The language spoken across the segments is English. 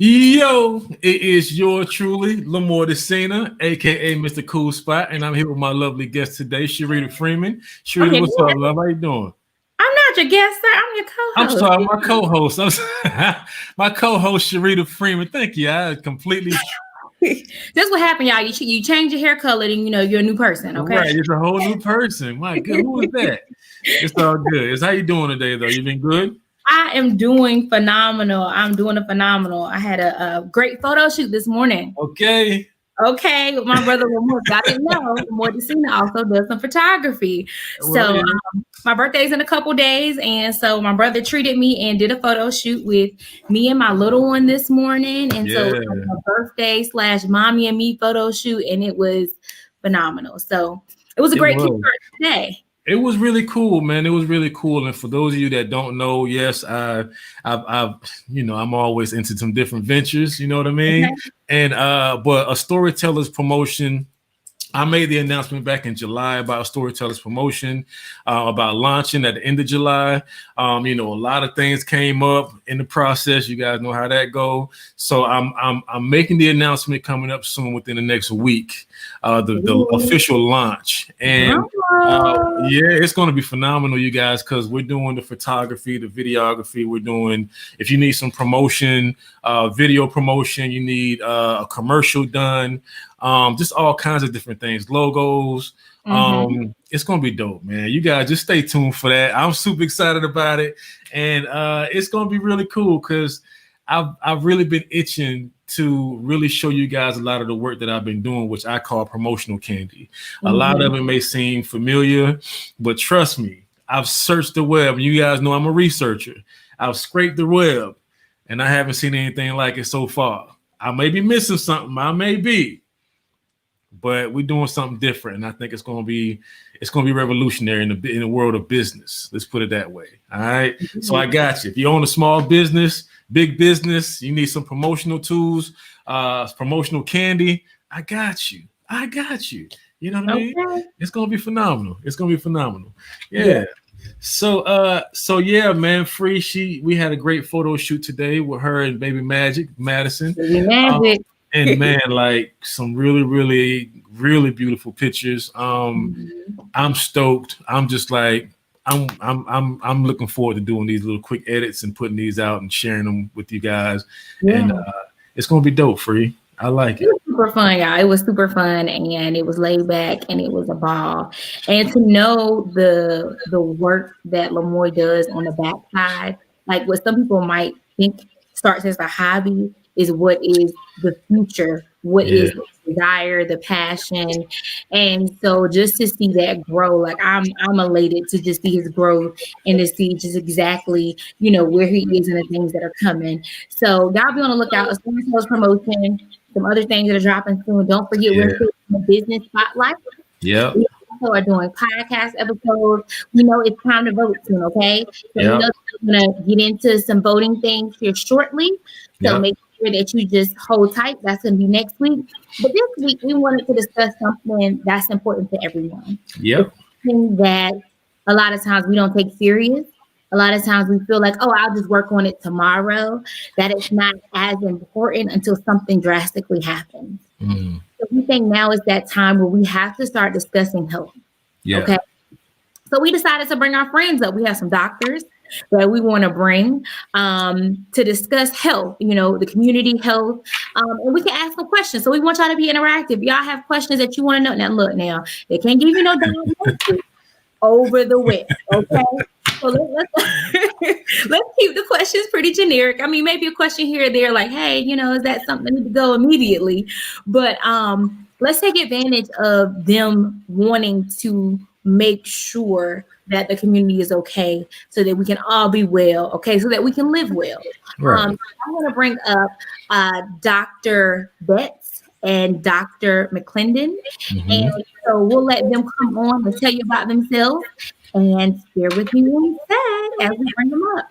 Yo, it is your truly, Lamore Decina, aka Mr. Cool Spot, and I'm here with my lovely guest today, Sharita Freeman. Sharita, okay, what's up, love? How you doing? I'm not your guest, sir. I'm your co-host. I'm sorry, my co-host. My co-host, Sharita Freeman. Thank you. I completely. That's what happened, y'all. You change your hair color, and you're a new person. Okay, right? It's a whole new person. My God, who is that? It's all good. It's how you doing today, though? You been good? I am doing phenomenal. I'm doing a phenomenal. I had a great photo shoot this morning. Okay, with my brother Lamore. I didn't know Lamore Decina also does some photography. So my birthday's in a couple days, and so my brother treated me and did a photo shoot with me and my little one this morning. And so it was a birthday / mommy and me photo shoot, and it was phenomenal. So it was a great kickstart today. It was really cool, man. It was really cool. And for those of you that don't know, yes, I'm always into some different ventures, you know what I mean? Okay. And but a storyteller's promotion, I made the announcement back in July about storyteller's promotion, about launching at the end of July. A lot of things came up in the process. You guys know how that go. So I'm making the announcement coming up soon within the next week, the official launch. And it's going to be phenomenal, you guys, because we're doing the photography, the videography. We're doing, if you need some promotion, video promotion, you need a commercial done. Just all kinds of different things, logos. It's gonna be dope, man. You guys just stay tuned for that. I'm super excited about it, and it's gonna be really cool because I've really been itching to really show you guys a lot of the work that I've been doing, which I call promotional candy. A lot of it may seem familiar, but trust me, I've searched the web. You guys know I'm a researcher. I've scraped the web, and I haven't seen anything like it so far. I may be missing something. I may be. But we're doing something different, and I think it's gonna be revolutionary in the world of business. Let's put it that way. All right. So I got you. If you own a small business, big business, you need some promotional tools, promotional candy. I got you. You know what I mean? It's gonna be phenomenal. Yeah. So yeah, man. We had a great photo shoot today with her and Baby Madison. And man, like some really, really, really beautiful pictures. I'm stoked. I'm just like, I'm looking forward to doing these little quick edits and putting these out and sharing them with you guys. Yeah. And it's gonna be dope, Free. I like it. It was super fun, y'all. It was super fun, and it was laid back, and it was a ball. And to know the work that Lamore does on the backside, like what some people might think starts as a hobby, is what is the future, what is the desire, the passion. And so just to see that grow, like I'm elated to just see his growth and to see just exactly, where he is and the things that are coming. So y'all be on the lookout. A sales promotion, some other things that are dropping soon. Don't forget we're in the business spotlight. Yeah. We also are doing podcast episodes. We know it's time to vote soon, okay? So we're gonna get into some voting things here shortly. So make sure that you just hold tight. That's going to be next week. But this week, we wanted to discuss something that's important to everyone. Yep. Something that a lot of times we don't take serious. A lot of times we feel like, I'll just work on it tomorrow. That it's not as important until something drastically happens. So we think now is that time where we have to start discussing health. Yeah. Okay. So we decided to bring our friends up. We have some doctors that we want to bring to discuss health, the community health, and we can ask some questions. So we want y'all to be interactive. Y'all have questions that you want to know. Now, look, they can't give you no diagnosis over the web, okay? So let's keep the questions pretty generic. I mean, maybe a question here or there, like, hey, is that something that need to go immediately? But let's take advantage of them wanting to make sure that the community is okay so that we can all be well, okay, so that we can live well. Right. I want to bring up Dr. Betts and Dr. McLendon. And so we'll let them come on and tell you about themselves, and bear with me one sec as we bring them up.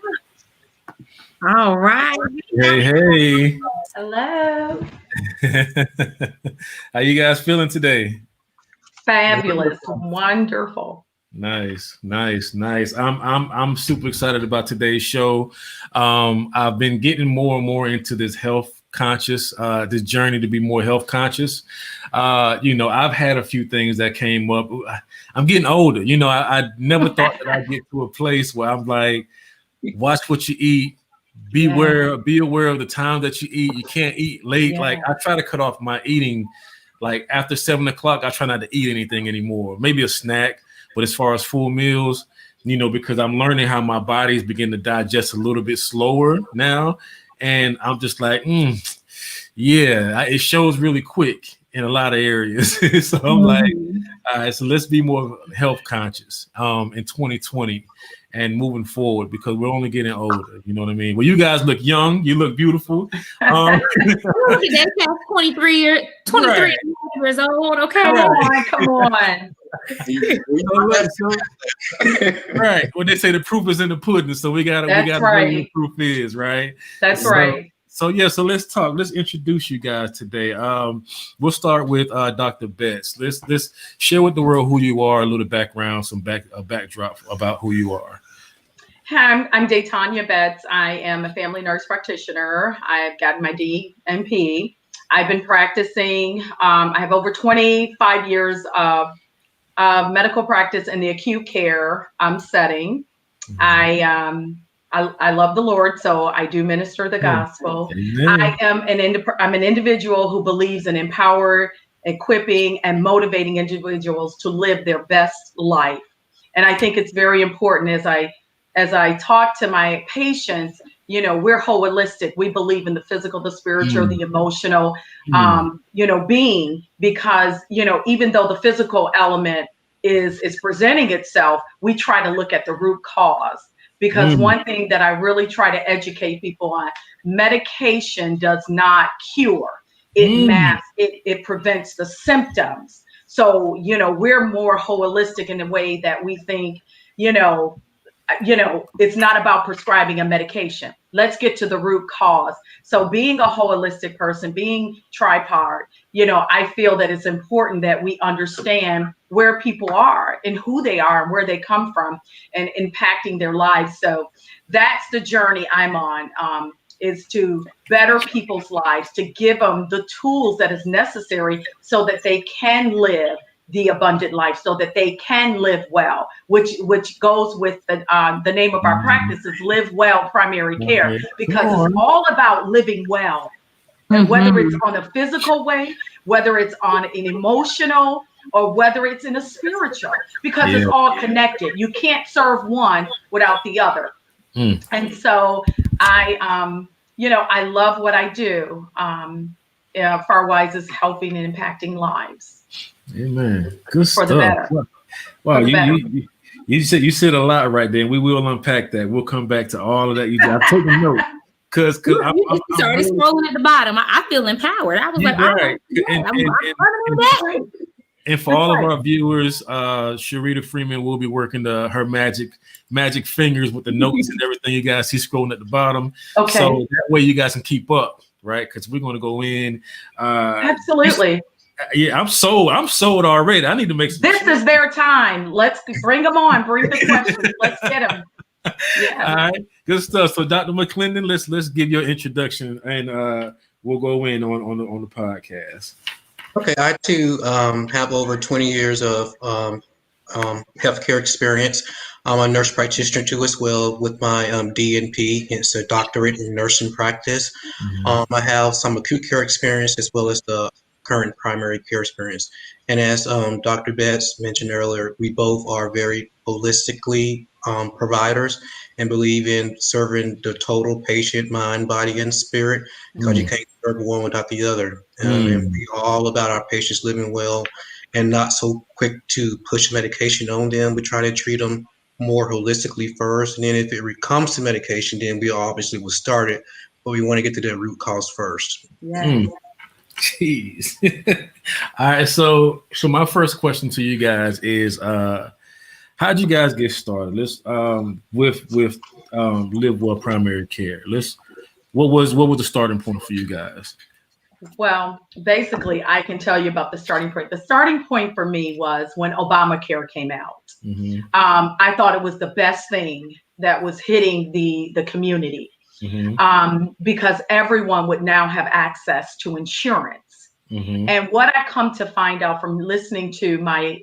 All right. Hey. Hello. How you guys feeling today? Fabulous. Wonderful. Nice. I'm super excited about today's show. I've been getting more and more into this health conscious, this journey to be more health conscious. I've had a few things that came up. I'm getting older. I never thought that I'd get to a place where I'm like, watch what you eat. Be aware of the time that you eat. You can't eat late. Like I try to cut off my eating. Like after 7 o'clock, I try not to eat anything anymore. Maybe a snack, but as far as full meals, because I'm learning how my body's beginning to digest a little bit slower now. And I'm just like, it shows really quick in a lot of areas. So I'm like, all right, so let's be more health conscious in 2020 and moving forward, because we're only getting older. You know what I mean? Well, you guys look young. You look beautiful. Look at that, 23 years old. Okay. Come on. Right. When they say the proof is in the pudding, so we got to know what the proof is, right? That's right. So let's talk. Let's introduce you guys today. We'll start with Dr. Betts. Let's share with the world who you are, a little background, a backdrop about who you are. Hi, I'm Datanya Betts. I am a family nurse practitioner. I've gotten my DNP. I've been practicing. I have over 25 years of medical practice in the acute care setting. Mm-hmm. I love the Lord, so I do minister the gospel. Amen. I'm an individual who believes in equipping, and motivating individuals to live their best life. And I think it's very important as I talk to my patients, we're holistic. We believe in the physical, the spiritual, the emotional, being, because, even though the physical element is presenting itself, we try to look at the root cause. Because one thing that I really try to educate people on, medication does not cure. It masks, it prevents the symptoms. So, we're more holistic in the way that we think, it's not about prescribing a medication. Let's get to the root cause. So being a holistic person, being tripart, I feel that it's important that we understand where people are and who they are and where they come from and impacting their lives. So that's the journey I'm on, is to better people's lives, to give them the tools that is necessary so that they can live the abundant life, so that they can live well, which goes with the name of our practice is Live Well Primary Care, because it's all about living well. And whether it's on a physical way, whether it's on an emotional, or whether it's in a spiritual, because it's all connected. You can't serve one without the other. And so I love what I do. Farwise is helping and impacting lives. Amen. Good for stuff. The better. Wow, you said a lot right there. We will unpack that. We'll come back to all of that. I've taken note because I'm started scrolling at the bottom. I feel empowered. I was like, right. I'm and for all of our viewers, Sharita Freeman will be working her magic fingers with the notes and everything. You guys see scrolling at the bottom. Okay. So that way you guys can keep up, right? Because we're going to go in. Absolutely. I'm sold already. I need to make some. This is their time. Let's bring them on. Bring the questions. Let's get them. Yeah. All right. Good stuff. So Dr. McLendon, let's give your introduction and we'll go in on the podcast. Okay, I too have over 20 years of healthcare experience. I'm a nurse practitioner too as well with my DNP. It's a doctorate in nursing practice. I have some acute care experience as well as the current primary care experience. And as Dr. Betts mentioned earlier, we both are very holistically providers and believe in serving the total patient, mind, body, and spirit, because you can't serve one without the other. And we're all about our patients living well and not so quick to push medication on them. We try to treat them more holistically first. And then if it comes to medication, then we obviously will start it, but we want to get to the root cause first. Yeah. Jeez. All right. So my first question to you guys is, how'd you guys get started? Let's with Live Well Primary Care. What was the starting point for you guys? Well, basically, I can tell you about the starting point. The starting point for me was when Obamacare came out. I thought it was the best thing that was hitting the community. because everyone would now have access to insurance. And what I come to find out from listening to my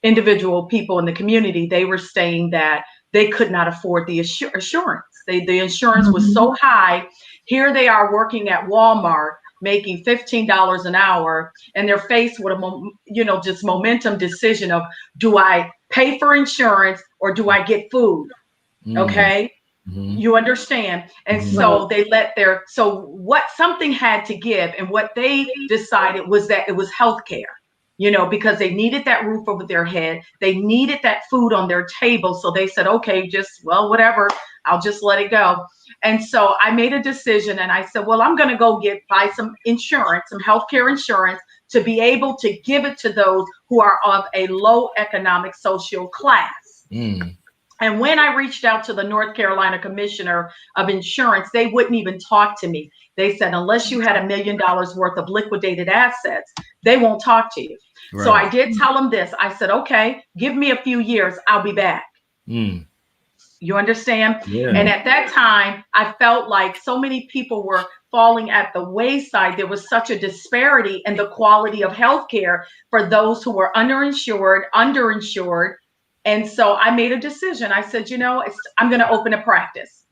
individual people in the community, they were saying that they could not afford the insurance. The insurance was so high. Here they are working at Walmart, making $15 an hour, and they're faced with a just momentum decision of, do I pay for insurance or do I get food? Okay. You understand? And so they something had to give, and what they decided was that it was healthcare, because they needed that roof over their head. They needed that food on their table. So they said, okay, whatever, I'll just let it go. And so I made a decision, and I said, well, I'm going to go buy some insurance, some healthcare insurance, to be able to give it to those who are of a low economic social class. And when I reached out to the North Carolina Commissioner of Insurance, they wouldn't even talk to me. They said, unless you had $1 million worth of liquidated assets, they won't talk to you. Right. So I did tell them this. I said, okay, give me a few years. I'll be back. You understand? Yeah. And at that time, I felt like so many people were falling at the wayside. There was such a disparity in the quality of healthcare for those who were underinsured. And so I made a decision. I said, I'm going to open a practice.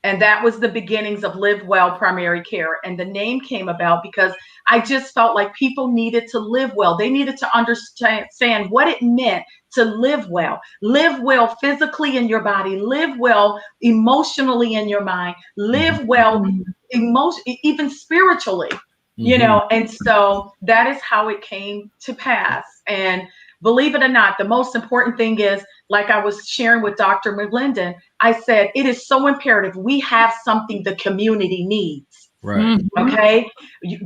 And that was the beginnings of Live Well Primary Care. And the name came about because I just felt like people needed to live well. They needed to understand what it meant to live well. Live well physically in your body. Live well emotionally in your mind. Live well even spiritually, And so that is how it came to pass. And believe it or not, the most important thing is, like I was sharing with Dr. McLendon, I said, it is so imperative we have something the community needs. Right. Okay.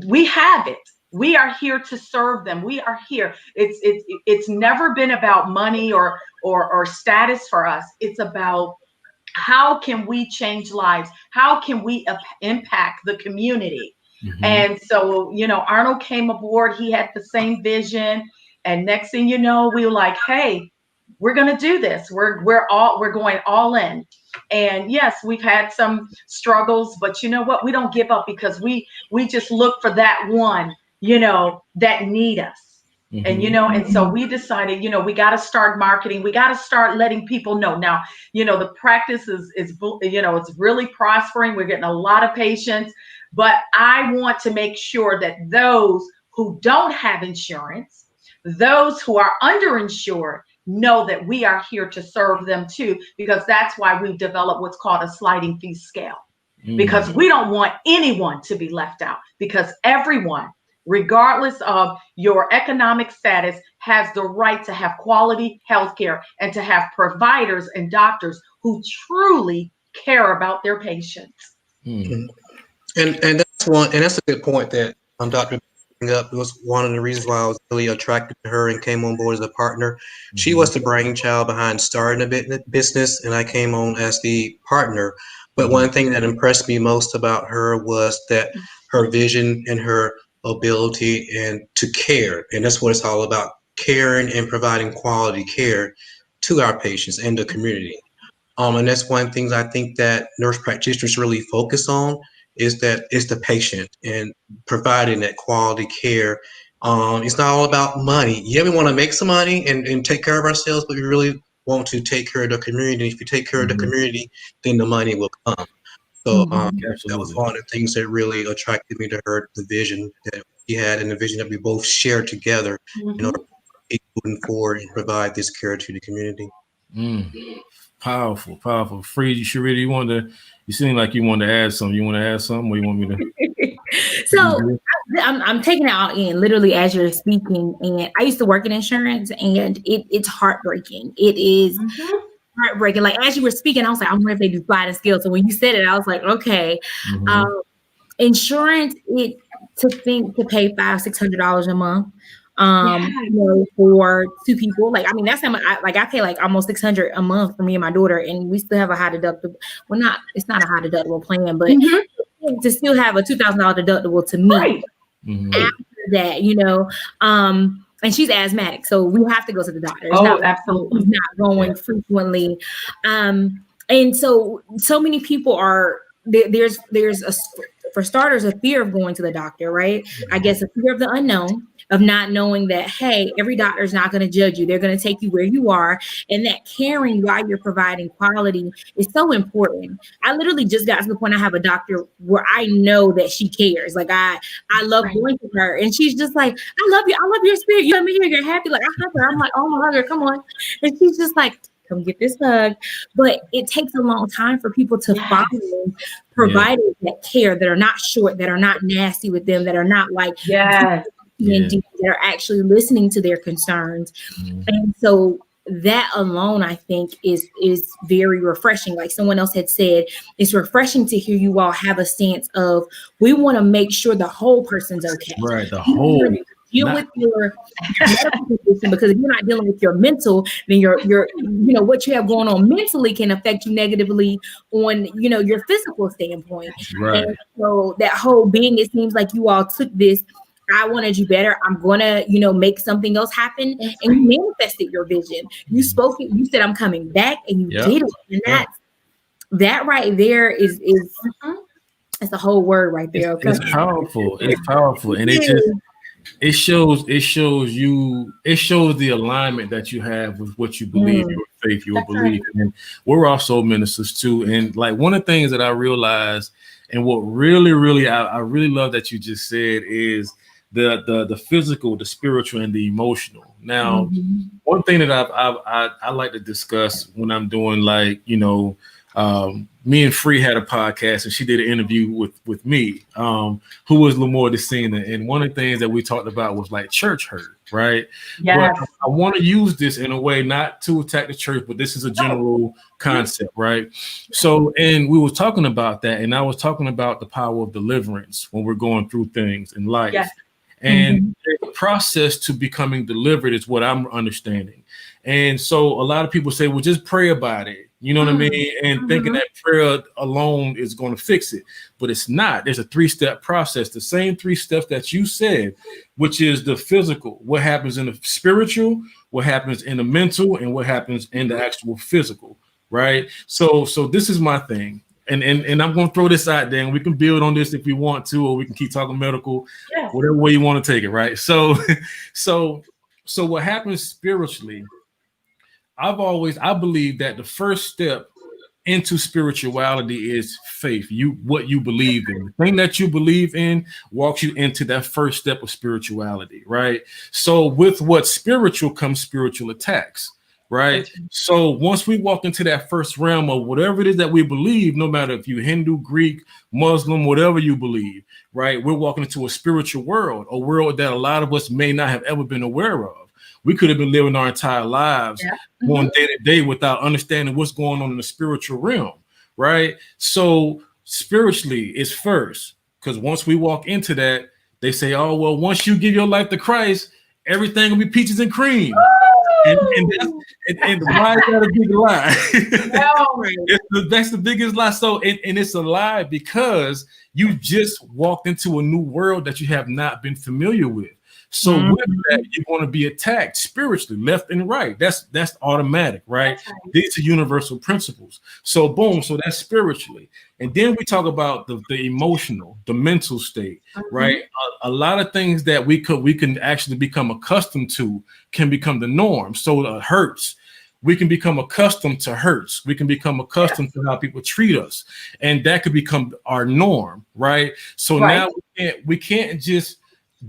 We have it. We are here to serve them. We are here. It's never been about money or status for us. It's about how can we change lives? How can we impact the community? And so, Arnold came aboard. He had the same vision. And next thing you know, we were like, hey, we're going to do this. We're going all in. And yes, we've had some struggles, but you know what? We don't give up, because we just look for that one, that need us. And, and so we decided, we got to start marketing. We got to start letting people know. Now, the practice is it's really prospering. We're getting a lot of patients, but I want to make sure that those who don't have insurance, those who are underinsured, know that we are here to serve them too, because that's why we've developed what's called a sliding fee scale, because we don't want anyone to be left out, because everyone, regardless of your economic status, has the right to have quality healthcare and to have providers and doctors who truly care about their patients. And that's a good point that Dr. up. It was one of the reasons why I was really attracted to her and came on board as a partner. She was the brainchild behind starting a business, and I came on as the partner. But one thing that impressed me most about her was that her vision and her ability and to care. And that's what it's all about, caring and providing quality care to our patients and the community. And that's one thing I think that nurse practitioners really focus on, is that it's the patient and providing that quality care. It's not all about money. Yeah, we want to make some money and take care of ourselves, but we really want to take care of the community. If you take care of the community, then the money will come. So that was one of the things that really attracted me to her, the vision that she had and the vision that we both shared together in order to keep moving forward and provide this care to the community. Powerful. Free, you seem like you wanted to add something. You want to add something, or you want me to? So I'm taking it all in literally as you're speaking. And I used to work in insurance, and it's heartbreaking. It is heartbreaking. Like as you were speaking, I was like, I'm ready to do sliding scale. So when you said it, I was like, okay. Insurance, to pay $500-$600 a month. For two people, like, I mean, that's how much I pay like almost $600 a month for me and my daughter, and we still have a high deductible. Well, it's not a high deductible plan, but to still have a $2,000 deductible to me after that, and she's asthmatic, so we have to go to the doctor. Absolutely. He's not going frequently. And so many people are for starters, a fear of going to the doctor, right? I guess a fear of the unknown, of not knowing that, hey, every doctor is not going to judge you. They're going to take you where you are. And that caring while you're providing quality is so important. I literally just got to the point I have a doctor where I know that she cares. Like I love going to her, and she's just like, I love you. I love your spirit. You let me hear you're happy. Like I hug her. I'm like, oh my hug her, come on. And she's just like, come get this hug. But it takes a long time for people to follow providers that care, that are not short, that are not nasty with them, that are not like that are actually listening to their concerns. And so that alone, I think, is very refreshing. Like someone else had said, it's refreshing to hear you all have a stance of, we want to make sure the whole person's okay. Right, the whole. Deal with your medical condition, because if you're not dealing with your mental, then your what you have going on mentally can affect you negatively on your physical standpoint. Right. And so that whole being, it seems like you all took this, I want to do better, I'm gonna make something else happen, and you manifested your vision. You spoke it, you said I'm coming back, and you did it. And that right there is that's the whole word right there. Okay? It's powerful. It's powerful, and it shows the alignment that you have with what you believe, your faith, your belief. And we're also ministers too. And like one of the things that I realized, and what really I really love that you just said, is the physical, the spiritual, and the emotional. Now, one thing that I like to discuss when I'm doing me and Free had a podcast, and she did an interview with me, who was Lamore Decina. And one of the things that we talked about was like church hurt, right? Yes. But I want to use this in a way not to attack the church, but this is a general concept, right? So, and we were talking about that, and I was talking about the power of deliverance when we're going through things in life. Yes. And the process to becoming delivered is what I'm understanding. And so a lot of people say, well, just pray about it. You know what I mean? And thinking that prayer alone is going to fix it. But it's not. There's a 3-step process, the same 3 steps that you said, which is the physical, what happens in the spiritual, what happens in the mental, and what happens in the actual physical, right? So this is my thing. And I'm going to throw this out there, and we can build on this if we want to, or we can keep talking medical, whatever way you want to take it, right? So what happens spiritually, I believe that the first step into spirituality is faith. What you believe in. The thing that you believe in walks you into that first step of spirituality, right? So with what's spiritual comes spiritual attacks, right? So once we walk into that first realm of whatever it is that we believe, no matter if you're Hindu, Greek, Muslim, whatever you believe, right? We're walking into a spiritual world, a world that a lot of us may not have ever been aware of. We could have been living our entire lives going day to day without understanding what's going on in the spiritual realm, right? So spiritually is first, because once we walk into that, they say, oh, well, once you give your life to Christ, everything will be peaches and cream. And why is that a big lie? That's the biggest lie. So, and it's a lie because you just walked into a new world that you have not been familiar with. So with that, you're going to be attacked spiritually, left and right. That's automatic, right? These are universal principles. So boom, so that's spiritually. And then we talk about the emotional, the mental state, right? A lot of things that we can actually become accustomed to can become the norm. So the hurts, we can become accustomed to hurts. We can become accustomed to how people treat us, and that could become our norm, right? So now we can't just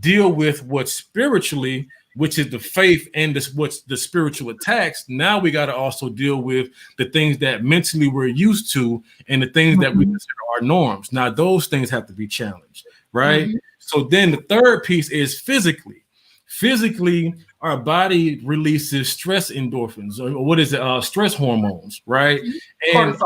deal with what's spiritually, which is the faith and what's the spiritual attacks. Now we got to also deal with the things that mentally we're used to and the things that we consider our norms. Now those things have to be challenged, right? So then the third piece is physically. Physically, our body releases stress endorphins, or what is it? Stress hormones, right? And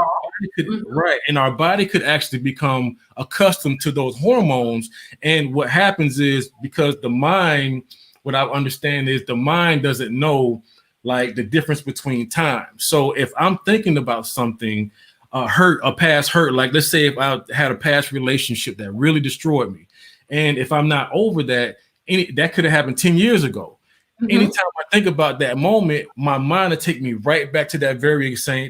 and our body could actually become accustomed to those hormones. And what happens is, because the mind, what I understand is the mind doesn't know like the difference between time. So if I'm thinking about something, a past hurt, like let's say if I had a past relationship that really destroyed me, and if I'm not over that, that could have happened 10 years ago. anytime I think about that moment, my mind will take me right back to that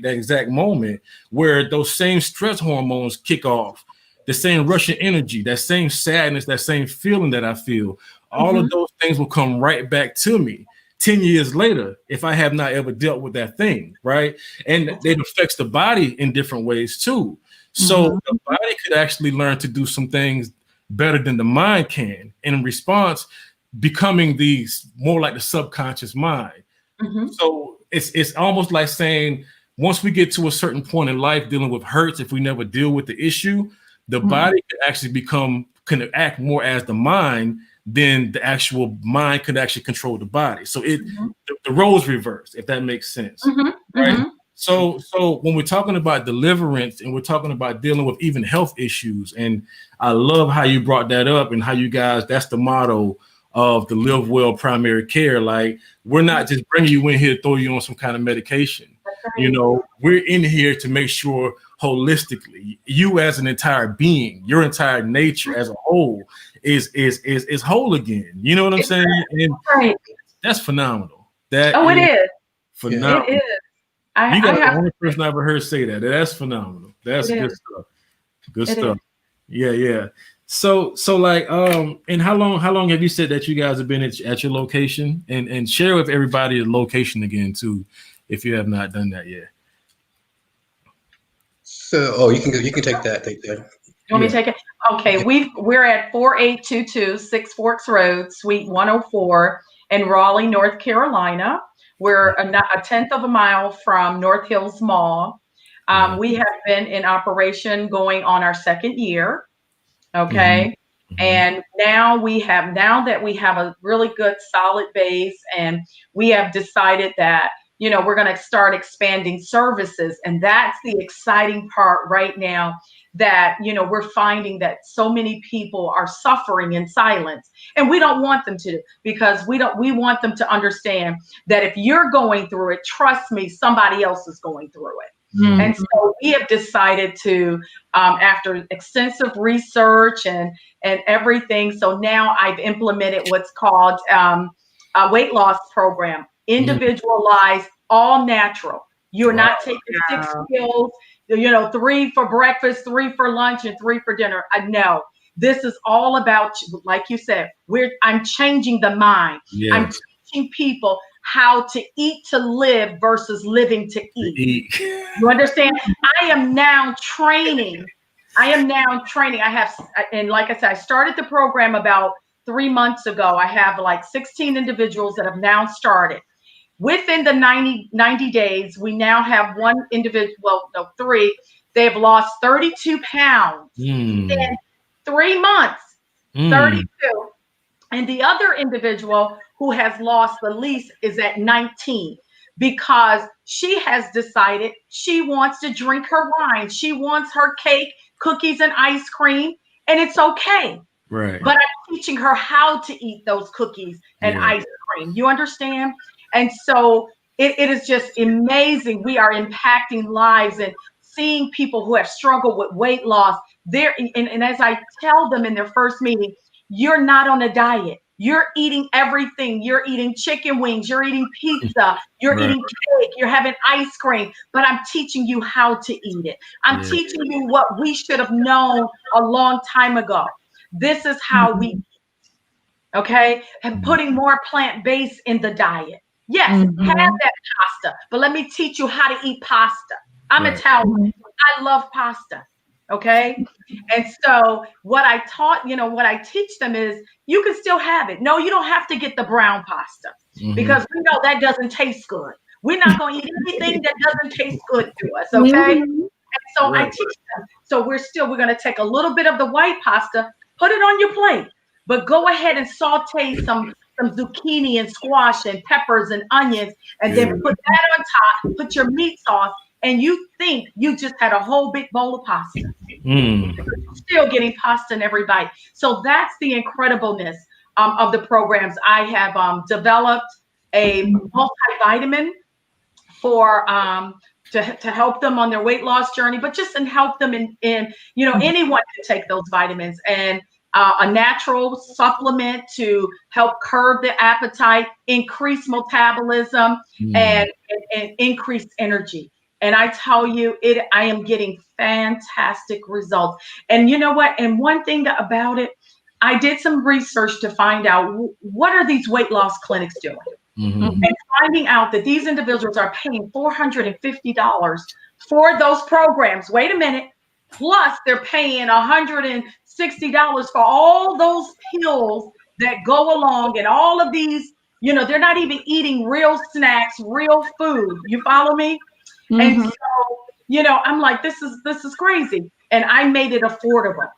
exact moment where those same stress hormones kick off, the same rush of energy, that same sadness, that same feeling that I feel. All of those things will come right back to me 10 years later if I have not ever dealt with that thing, right? And it affects the body in different ways too. So the body could actually learn to do some things better than the mind can. And in response, becoming more like the subconscious mind. So it's almost like saying, once we get to a certain point in life dealing with hurts, if we never deal with the issue, the body could actually can act more as the mind than the actual mind could actually control the body. So the roles reverse, if that makes sense. Right? So when we're talking about deliverance and we're talking about dealing with even health issues, and I love how you brought that up and how you guys, that's the motto of the Live Well Primary Care. Like, we're not just bringing you in here to throw you on some kind of medication. You know, we're in here to make sure holistically, you as an entire being, your entire nature as a whole is whole again. You know what I'm saying? And that's phenomenal. It is phenomenal. It is. You got the only person I ever heard say that. That's phenomenal. That's good stuff. Good stuff. Yeah. So like, and how long have you said that you guys have been at your location? And share with everybody the location again too, if you have not done that yet. So, you can take that. You want me to take it? Okay, we're at 4822 Six Forks Road, Suite 104 in Raleigh, North Carolina. We're a tenth of a mile from North Hills Mall. We have been in operation going on our second year. Okay. And now that we have a really good solid base, and we have decided that, we're going to start expanding services. And that's the exciting part right now, that, we're finding that so many people are suffering in silence, and we don't want them to, because we want them to understand that if you're going through it, trust me, somebody else is going through it. And so we have decided to, after extensive research and everything, so now I've implemented what's called a weight loss program, individualized, all natural. You're not taking 6 pills, 3 for breakfast, 3 for lunch, and 3 for dinner. No, this is all about, like you said, I'm changing the mind. Yes. I'm teaching people how to eat to live versus living to eat. You understand? I am now training. I have, and like I said, I started the program about 3 months ago. I have like 16 individuals that have now started. Within the 90 days, we now have one individual, 3. They've lost 32 pounds in 3 months, 32. And the other individual who has lost the least is at 19, because she has decided she wants to drink her wine. She wants her cake, cookies, and ice cream, and it's okay. Right. But I'm teaching her how to eat those cookies and ice cream. You understand? And so it is just amazing. We are impacting lives and seeing people who have struggled with weight loss. And as I tell them in their first meeting, you're not on a diet. You're eating everything. You're eating chicken wings. You're eating pizza. You're eating cake. You're having ice cream. But I'm teaching you how to eat it. I'm teaching you what we should have known a long time ago. This is how we eat. Okay? And putting more plant-based in the diet. Yes, have that pasta. But let me teach you how to eat pasta. I'm Italian. I love pasta. Okay. And so what I teach them is, you can still have it. No, you don't have to get the brown pasta, because we know that doesn't taste good. We're not going to eat anything that doesn't taste good to us. Okay. And so I teach them. So we're going to take a little bit of the white pasta, put it on your plate, but go ahead and saute some zucchini and squash and peppers and onions, and then put that on top, put your meat sauce, and you think you just had a whole big bowl of pasta. You're still getting pasta in every bite. So that's the incredibleness of the programs. I have developed a multivitamin for to help them on their weight loss journey, but just help them in anyone can take those vitamins. And a natural supplement to help curb the appetite, increase metabolism, and increase energy. And I tell you, I am getting fantastic results. And you know what? And one thing about it, I did some research to find out what are these weight loss clinics doing? And finding out that these individuals are paying $450 for those programs. Wait a minute. Plus, they're paying $160 for all those pills that go along, and all of these, they're not even eating real snacks, real food. You follow me? And so, I'm like, this is crazy. And I made it affordable.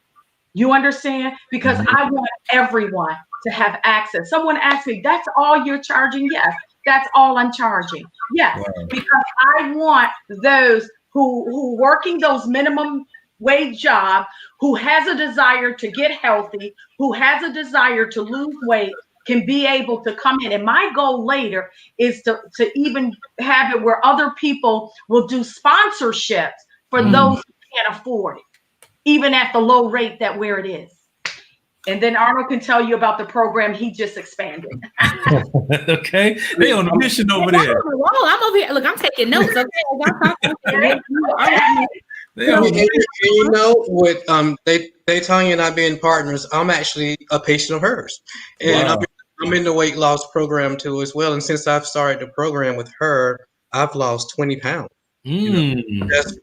You understand? Because I want everyone to have access. Someone asked me, that's all you're charging? Yes, that's all I'm charging. Yes, because I want those who working those minimum wage job, who has a desire to get healthy, who has a desire to lose weight, can be able to come in. And my goal later is to even have it where other people will do sponsorships for those who can't afford it, even at the low rate that where it is. And then Arnold can tell you about the program he just expanded. Okay. They on a mission over there. I'm over here. Look, I'm taking notes. Okay. With Datanya and I being partners, I'm actually a patient of hers. And I'm in the weight loss program too as well. And since I've started the program with her, I've lost 20 pounds. That's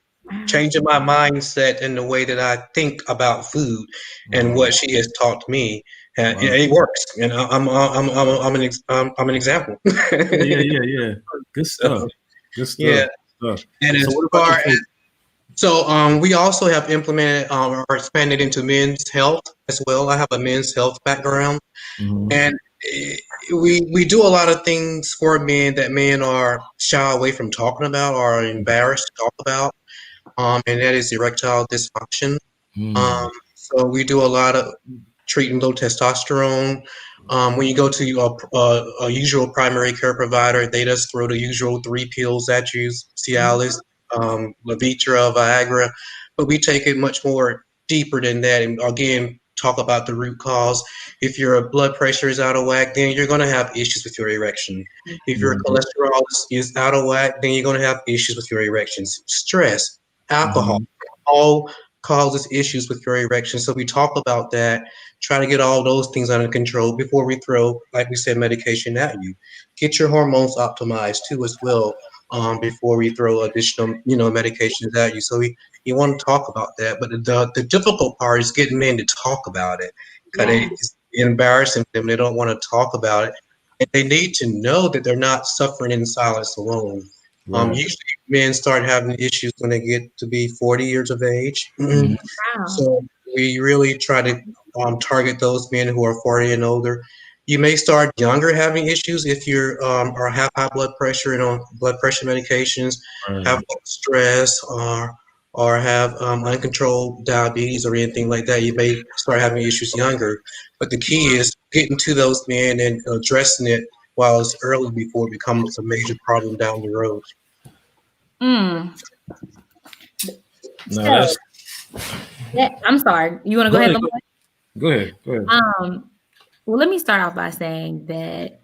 changing my mindset and the way that I think about food and what she has taught me. And it works. And I'm an example. Yeah. Good stuff. Yeah. And as far as we also have implemented or expanded into men's health as well. I have a men's health background, and we do a lot of things for men that men are shy away from talking about or are embarrassed to talk about, and that is erectile dysfunction. So we do a lot of treating low testosterone. When you go to a usual primary care provider, they just throw the usual 3 pills at you: Cialis, Levitra, Viagra, but we take it much more deeper than that, and again talk about the root cause. If your blood pressure is out of whack, then you're going to have issues with your erection. If your cholesterol is out of whack, then you're going to have issues with your erections. Stress, alcohol, all causes issues with your erection. So we talk about that, try to get all those things under control before we throw, like we said, medication at you. Get your hormones optimized too as well. Before we throw additional, medications at you. So you want to talk about that. But the difficult part is getting men to talk about it, because it's embarrassing them. They don't want to talk about it. And they need to know that they're not suffering in silence alone. Usually men start having issues when they get to be 40 years of age. So we really try to target those men who are 40 and older. You may start younger having issues if you or have high blood pressure and on blood pressure medications, have stress, or have uncontrolled diabetes or anything like that. You may start having issues younger. But the key is getting to those men and addressing it while it's early before it becomes a major problem down the road. So, I'm sorry. You want to go ahead? Go ahead. Well, let me start off by saying that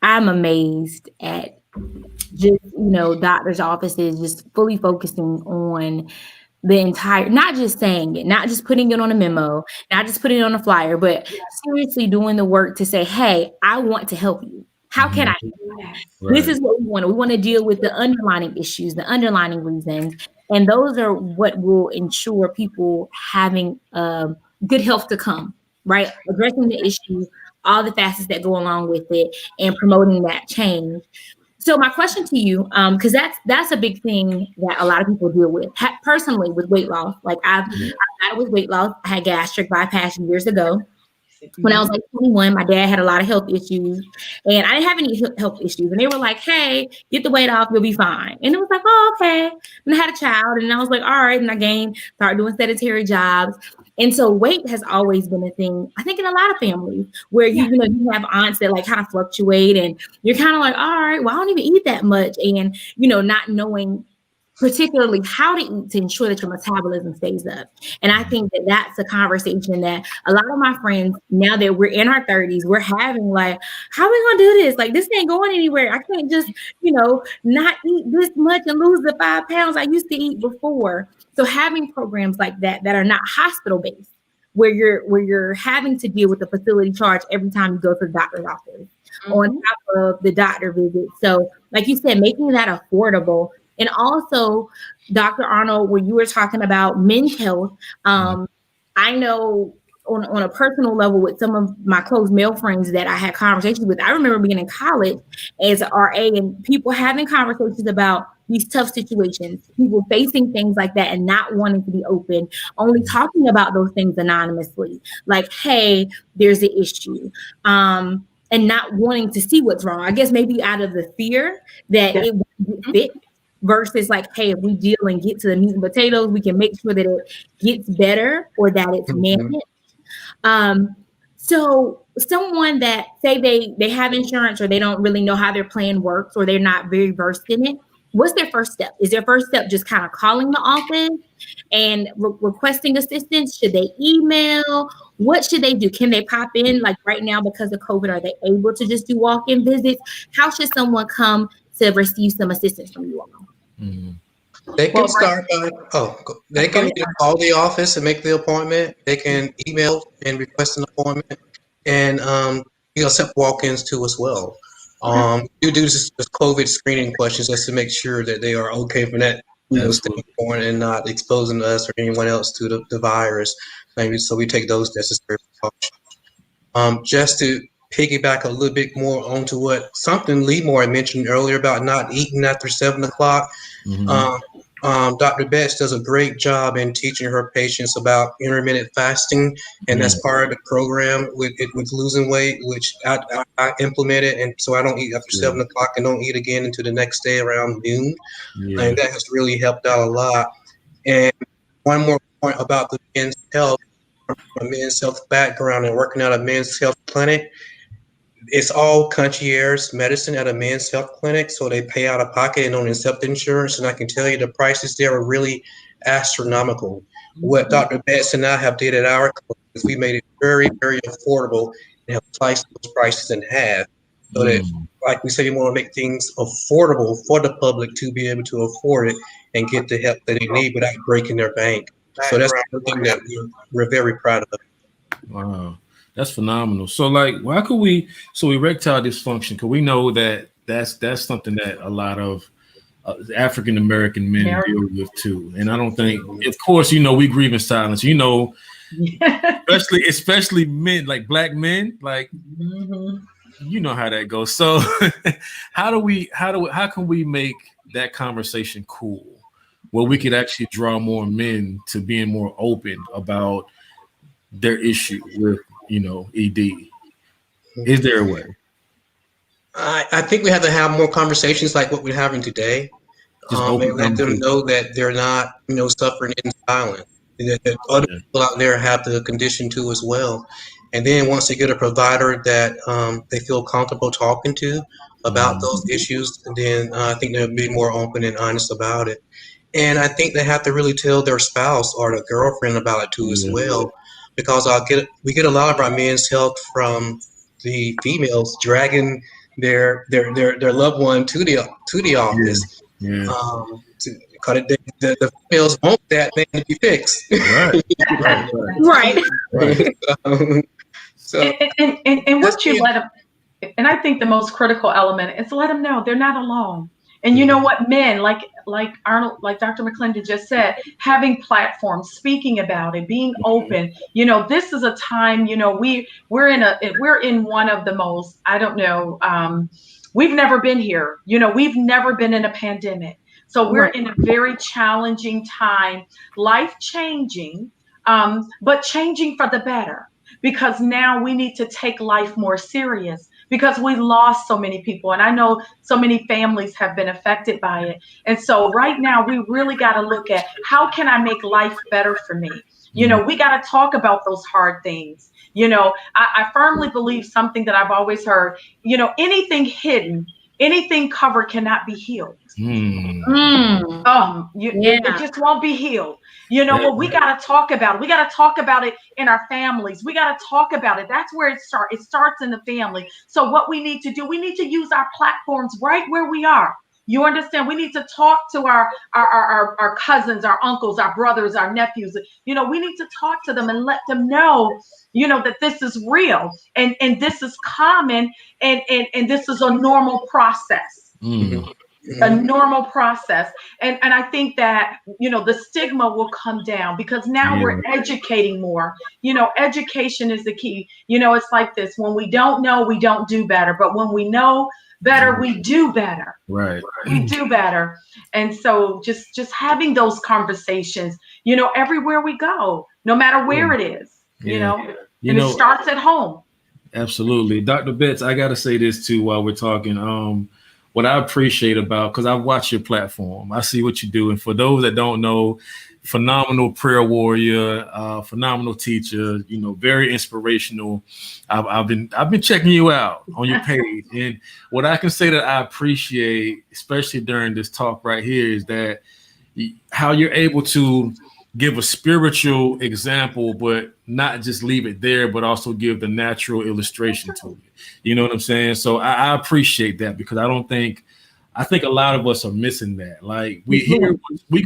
I'm amazed at just, doctors' offices just fully focusing on the entire, not just saying it, not just putting it on a memo, not just putting it on a flyer, but seriously doing the work to say, hey, I want to help you. How can I help you? This is what we want. We want to deal with the underlying issues, the underlying reasons. And those are what will ensure people having good health to come, right? Addressing the issue, all the facets that go along with it, and promoting that change. So my question to you, because that's a big thing that a lot of people deal with personally with weight loss. Like I battled with weight loss. I had gastric bypass years ago. When I was like 21, my dad had a lot of health issues, and I didn't have any health issues. And they were like, hey, get the weight off, you'll be fine. And it was like, oh, okay. And I had a child, and I was like, all right. And I started doing sedentary jobs. And so weight has always been a thing, I think, in a lot of families where you have aunts that like kind of fluctuate, and you're kind of like, all right, well, I don't even eat that much. And, not knowing particularly how to eat to ensure that your metabolism stays up. And I think that that's a conversation that a lot of my friends, now that we're in our 30s, we're having like, how are we going to do this? Like, this ain't going anywhere. I can't just, not eat this much and lose the 5 pounds I used to eat before. So having programs like that are not hospital based, where you're having to deal with the facility charge every time you go to the doctor's office, on top of the doctor visit. So like you said, making that affordable. And also, Dr. Arnold, when you were talking about men's health, I know on a personal level with some of my close male friends that I had conversations with, I remember being in college as an RA and people having conversations about these tough situations, people facing things like that and not wanting to be open, only talking about those things anonymously, like, hey, there's an issue. And not wanting to see what's wrong. I guess maybe out of the fear that it won't get fixed, versus like, hey, if we deal and get to the meat and potatoes, we can make sure that it gets better or that it's managed. So someone that say they have insurance or they don't really know how their plan works or they're not very versed in it, what's their first step? Is their first step just kind of calling the office and requesting assistance? Should they email? What should they do? Can they pop in like right now because of COVID? Are they able to just do walk-in visits? How should someone come to receive some assistance from you all? They can start by, they can call the office and make the appointment. They can email and request an appointment, and you accept walk-ins too as well. You do this COVID screening questions just to make sure that they are okay from that standpoint and not exposing us or anyone else to the virus. Maybe so we take those necessary precautions. Just to piggyback a little bit more onto what something Lee had mentioned earlier about not eating after 7 o'clock. Dr. Betts does a great job in teaching her patients about intermittent fasting, and that's part of the program with losing weight, which I implemented, and so I don't eat after 7 o'clock and don't eat again until the next day around noon, and that has really helped out a lot. And one more point about the men's health, from a men's health background and working at a men's health clinic. It's all concierge medicine at a men's health clinic, so they pay out of pocket and don't accept insurance. And I can tell you the prices there are really astronomical. What Dr. Betts and I have did at our clinic is we made it very, very affordable and have sliced those prices in half. So that, like we say, we want to make things affordable for the public to be able to afford it and get the help that they need without breaking their bank. So that's the thing that we're very proud of. Wow. That's phenomenal. So like, why could we, erectile dysfunction, because we know that that's something that a lot of African-American men deal with too. And I don't think, of course, we grieve in silence, especially men, like Black men, like, you know how that goes. So how can we make that conversation cool where we could actually draw more men to being more open about their issue with, ED? Is there a way? I think we have to have more conversations like what we're having today. And let them know that they're not, suffering in silence. That other people out there have the condition too as well. And then once they get a provider that they feel comfortable talking to about those issues, then I think they'll be more open and honest about it. And I think they have to really tell their spouse or their girlfriend about it too as well. Because we get a lot of our men's health from the females dragging their loved one to the office. Because the females want that thing to be fixed. Right. So and what you let them, and I think the most critical element is let them know they're not alone. And you know what, men, like Arnold, like Dr. McLendon just said, having platforms, speaking about it, being open. This is a time, we're in one of the most, I don't know, we've never been here. We've never been in a pandemic. So we're in a very challenging time, life changing, but changing for the better, because now we need to take life more serious. Because we lost so many people, and I know so many families have been affected by it. And so right now we really got to look at how can I make life better for me? We got to talk about those hard things. I firmly believe something that I've always heard, anything hidden anything covered cannot be healed. It just won't be healed. You know what? We got to talk about it. We got to talk about it in our families. We got to talk about it. That's where it starts. It starts in the family. So what we need to do, we need to use our platforms right where we are. You understand? We need to talk to our cousins, our uncles, our brothers, our nephews. You know, we need to talk to them and let them know, you know, that this is real and this is common and this is a normal process. A normal process. And I think that, you know, the stigma will come down because now we're educating more. You know, education is the key. You know, it's like this. When we don't know, we don't do better. But when we know better, we do better. Right. We do better. And so just having those conversations, you know, everywhere we go, no matter where it is, you know, it starts at home. Absolutely. Dr. Betts, I got to say this too while we're talking. What I appreciate about, because I've watched your platform, I see what you do. And for those that don't know, phenomenal prayer warrior, phenomenal teacher, you know, very inspirational. I've been checking you out on your page. And what I can say that I appreciate, especially during this talk right here, is that how you're able to give a spiritual example, but not just leave it there, but also give the natural illustration to it. You know what I'm saying? So I appreciate that because I think a lot of us are missing that. Like we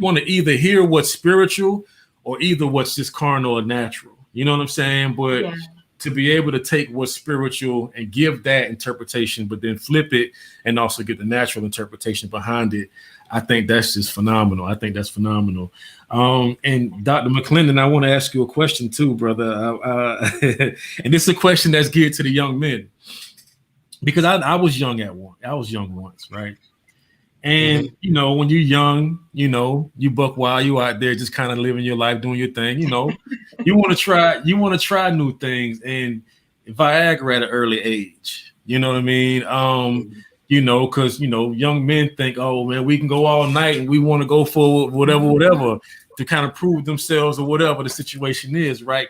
want to either hear what's spiritual or either what's just carnal or natural. You know what I'm saying? But to be able to take what's spiritual and give that interpretation, but then flip it and also get the natural interpretation behind it, I think that's just phenomenal. I think that's phenomenal. And Dr. McLendon, I want to ask you a question too, brother. And this is a question that's geared to the young men, because I was young once, right? And you know, when you're young, you know, you buck wild, you out there just kind of living your life, doing your thing. You know, you want to try new things, and Viagra at an early age. You know what I mean? You know, because, you know, young men think, oh, man, we can go all night and we want to go for whatever to kind of prove themselves or whatever the situation is, right?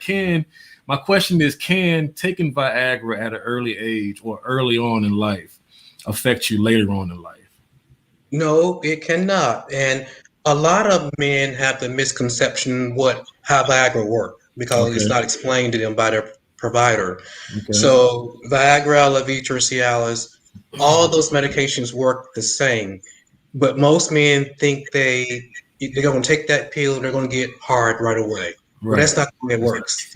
My question is, can taking Viagra at an early age or early on in life affect you later on in life? No, it cannot. And a lot of men have the misconception how Viagra works because it's not explained to them by their provider. Okay. So Viagra, Libido, Cialis, all those medications work the same, but most men think they're going to take that pill and they're going to get hard right away. Right. Well, that's not the way it works.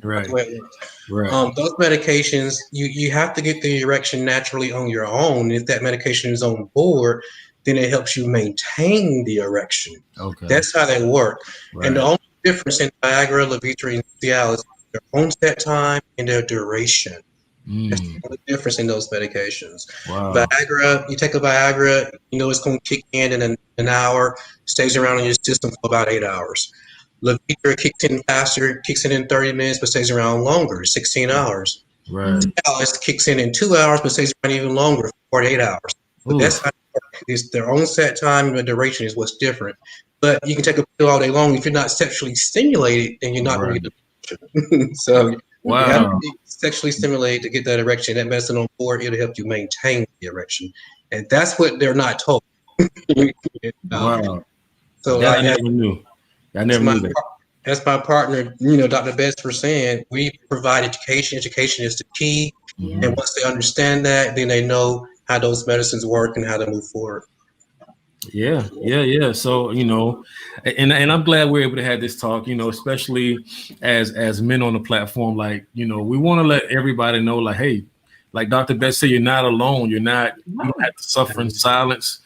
Right. Those medications, you have to get the erection naturally on your own. If that medication is on board, then it helps you maintain the erection. Okay. That's how they work. Right. And the only difference in Viagra, Libido, and Cialis is their onset time and their duration. That's the only difference in those medications. Wow. Viagra, you take a Viagra, you know it's going to kick in an hour, stays around in your system for about 8 hours. Libido kicks in faster, kicks in 30 minutes, but stays around longer, 16 hours. Right. Cialis kicks in 2 hours, but stays around even longer, 48 hours. But that's how it's their own set time and the duration is what's different. But you can take a pill all day long. If you're not sexually stimulated, then you're not going to get the erection. So you have to be sexually stimulated to get that erection. That medicine on board, it'll help you maintain the erection. And that's what they're not told. Wow. So I never knew. I never knew that. That's my partner, you know, Dr. Betts, for saying we provide education. Education is the key. Mm-hmm. And once they understand that, then they know how those medicines work and how to move forward. Yeah. So, you know, and I'm glad we're able to have this talk, you know, especially as men on the platform. Like, you know, we want to let everybody know, like, hey, like Dr. Betts said, you're not alone. You don't have to suffer in silence.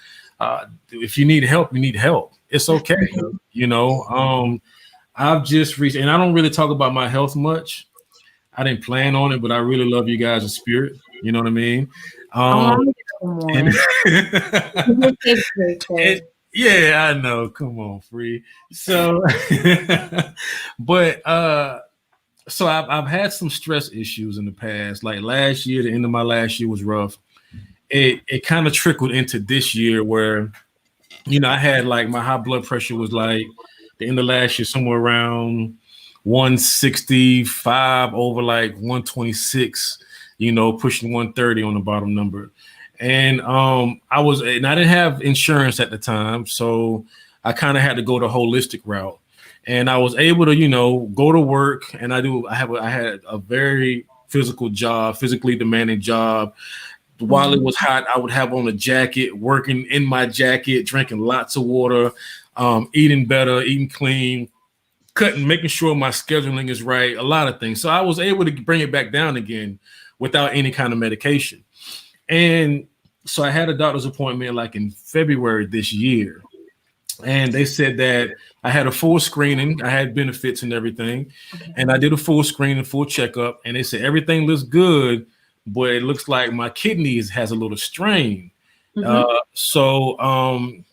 If you need help, you need help. It's okay. You know, I've just reached, and I don't really talk about my health much. I didn't plan on it, but I really love you guys in spirit. You know what I mean? And yeah, I know. Come on, Free. So, but so I've had some stress issues in the past. Like last year, the end of my last year was rough. It kind of trickled into this year where, you know, I had like my high blood pressure was like the end of last year somewhere around 165 over like 126. You know, pushing 130 on the bottom number. And I didn't have insurance at the time, so I kind of had to go the holistic route. And I was able to, go to work, and I had a very physical job, physically demanding job. While it was hot, I would have on a jacket, working in my jacket, drinking lots of water, eating better, eating clean, making sure my scheduling is right, a lot of things. So I was able to bring it back down again without any kind of medication. And so I had a doctor's appointment like in February this year. And they said that I had a full screening. I had benefits and everything. And I did a full screening, full checkup. And they said everything looks good, but it looks like my kidneys has a little strain. So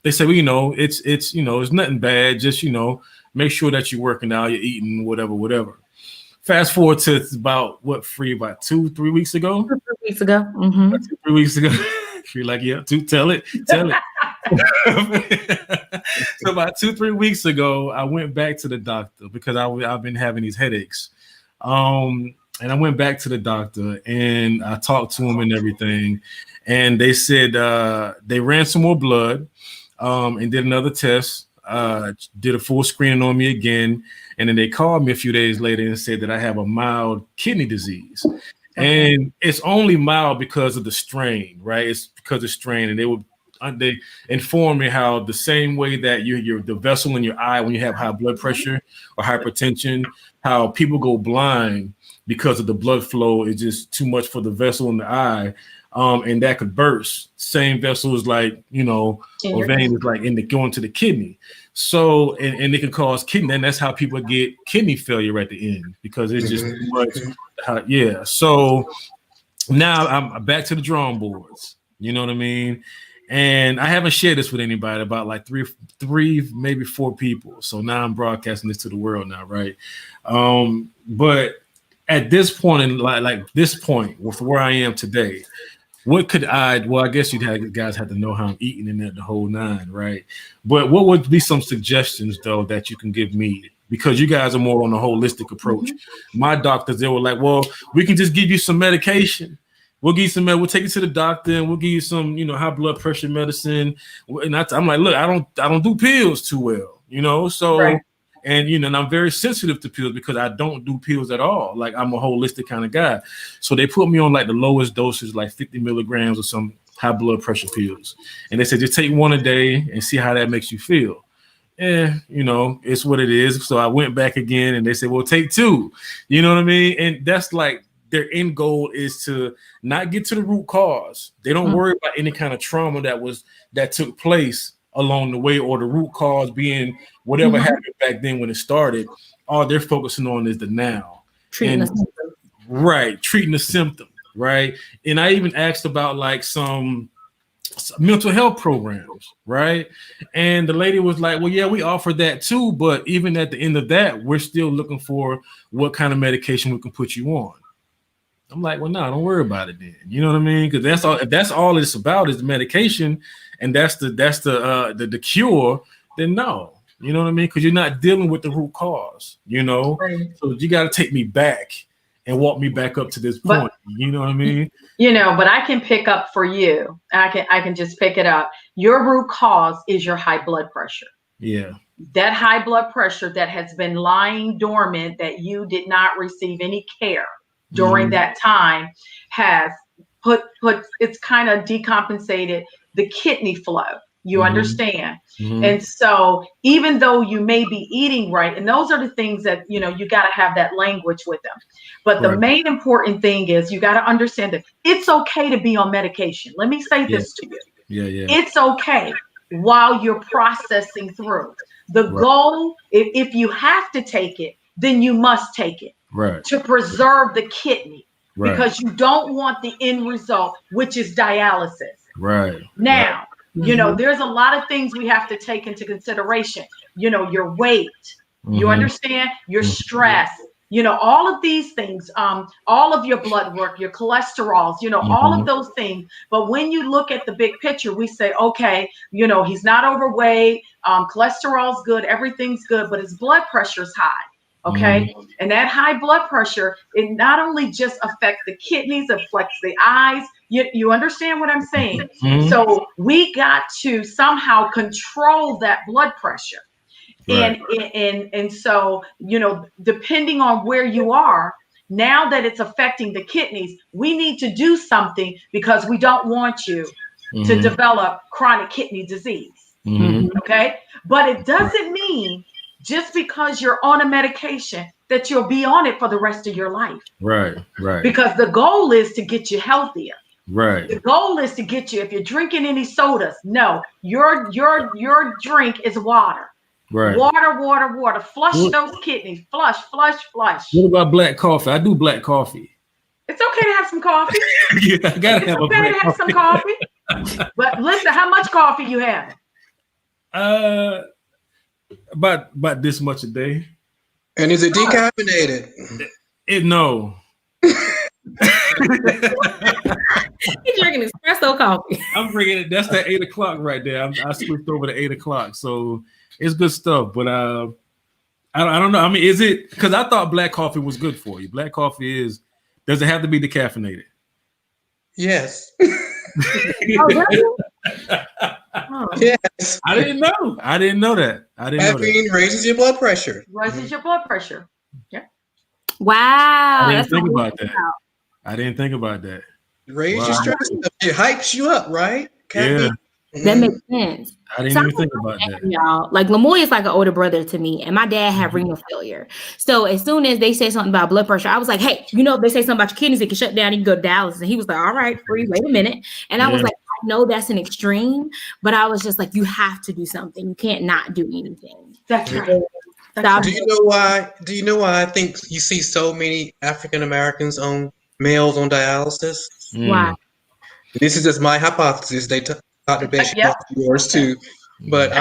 they said, well, it's nothing bad. Just, make sure that you're working out, you're eating, whatever. Fast forward to about 2-3 weeks ago. 2-3 weeks ago. 3 weeks ago. You're like, yeah, tell it. So about 2-3 weeks ago, I went back to the doctor because I've been having these headaches. And I went back to the doctor and I talked to him and everything. And they said they ran some more blood and did another test, did a full screening on me again. And then they called me a few days later and said that I have a mild kidney disease. And it's only mild because of the strain, right? It's because of strain. And they informed me how the same way that the vessel in your eye, when you have high blood pressure or hypertension, how people go blind because of the blood flow is just too much for the vessel in the eye. And that could burst. Same vessel is like, or vein is like going to the kidney. So, and it can cause kidney, and that's how people get kidney failure at the end because it's just too much. So now I'm back to the drawing boards. You know what I mean? And I haven't shared this with anybody, about like three, maybe 4 people. So now I'm broadcasting this to the world now, right? But at this point, with where I am today, what could I guess guys have to know how I'm eating and that the whole 9, right? But what would be some suggestions though that you can give me? Because you guys are more on a holistic approach. My doctors, they were like, well, we can just give you some medication. We'll give you some, we'll take you to the doctor and we'll give you some, high blood pressure medicine. And I'm like, look, I don't do pills too well, so, right. And, and I'm very sensitive to pills because I don't do pills at all. Like I'm a holistic kind of guy. So they put me on like the lowest dosage, like 50 milligrams or some high blood pressure pills. And they said, just take 1 a day and see how that makes you feel. It's what it is. So I went back again and they said, well, take 2, you know what I mean? And that's like, their end goal is to not get to the root cause. They don't worry about any kind of trauma that took place along the way, or the root cause being whatever happened back then when it started. All they're focusing on is the now. Treating the symptom, right? And I even asked about like some mental health programs, right? And the lady was like, well, yeah, we offer that too, but even at the end of that, we're still looking for what kind of medication we can put you on. I'm like, well, no, don't worry about it then. You know what I mean? Because that's all. If that's all it's about is the medication, and that's the cure, then no. You know what I mean? Because you're not dealing with the root cause. Right. So you got to take me back and walk me back up to this point. You know what I mean? But I can pick up for you. I can just pick it up. Your root cause is your high blood pressure. Yeah. That high blood pressure that has been lying dormant, that you did not receive any care during that time, has put it's kind of decompensated the kidney flow. You understand? And so even though you may be eating right, and those are the things that, you got to have that language with them. But the main important thing is you got to understand that it's okay to be on medication. Let me say this to you. Yeah. It's okay while you're processing through. The goal, if you have to take it, then you must take it. Right. To preserve the kidney, because you don't want the end result, which is dialysis. Right. Now, there's a lot of things we have to take into consideration. Your weight, you understand, your stress, all of these things, all of your blood work, your cholesterols, all of those things. But when you look at the big picture, we say, okay, he's not overweight, cholesterol's good, everything's good, but his blood pressure's high. Okay. And that high blood pressure, it not only just affects the kidneys, it affects the eyes, You understand what I'm saying? Mhm. So we got to somehow control that blood pressure. Right. And so, depending on where you are, now that it's affecting the kidneys, we need to do something because we don't want you to Mhm. develop chronic kidney disease. Mhm. Okay. But it doesn't mean just because you're on a medication that you'll be on it for the rest of your life. Right. Right. Because the goal is to get you healthier. Right. The goal is to get you, if you're drinking any sodas, no, your drink is water. Right. Water. Flush What- those kidneys. Flush. What about black coffee? I do black coffee. It's okay to have some coffee. Yeah, I gotta It's have a okay black to have some coffee. But listen, how much coffee you have? About this much a day. And is it decaffeinated? No. He's drinking espresso coffee. I'm bringing it. That's that 8 o'clock right there. I switched over to 8 o'clock, so it's good stuff. But I don't know. I mean, is it because I thought black coffee was good for you? Black coffee is. Does it have to be decaffeinated? Yes. Oh, really? Oh. Yes. I didn't know. I didn't know that. Caffeine raises your blood pressure. Raises your blood pressure. Yeah. Wow. I didn't That's think what about that. I didn't think about that. Raise Wow. your stress. It hypes you up, right? Caffeine. Yeah. That makes sense. I didn't even think about that. Y'all, like Lamoy is like an older brother to me, and my dad had renal failure. So as soon as they said something about blood pressure, I was like, "Hey, if they say something about your kidneys, it can shut down. You can go to dialysis." And he was like, "All right, free. Wait a minute." And I was like, "I know that's an extreme, but I was just like, you have to do something. You can't not do anything." That's right. Do you know why? Do you know why I think you see so many African Americans males on dialysis? Why? This is just my hypothesis. Dr. Betts, Yep. yours too. But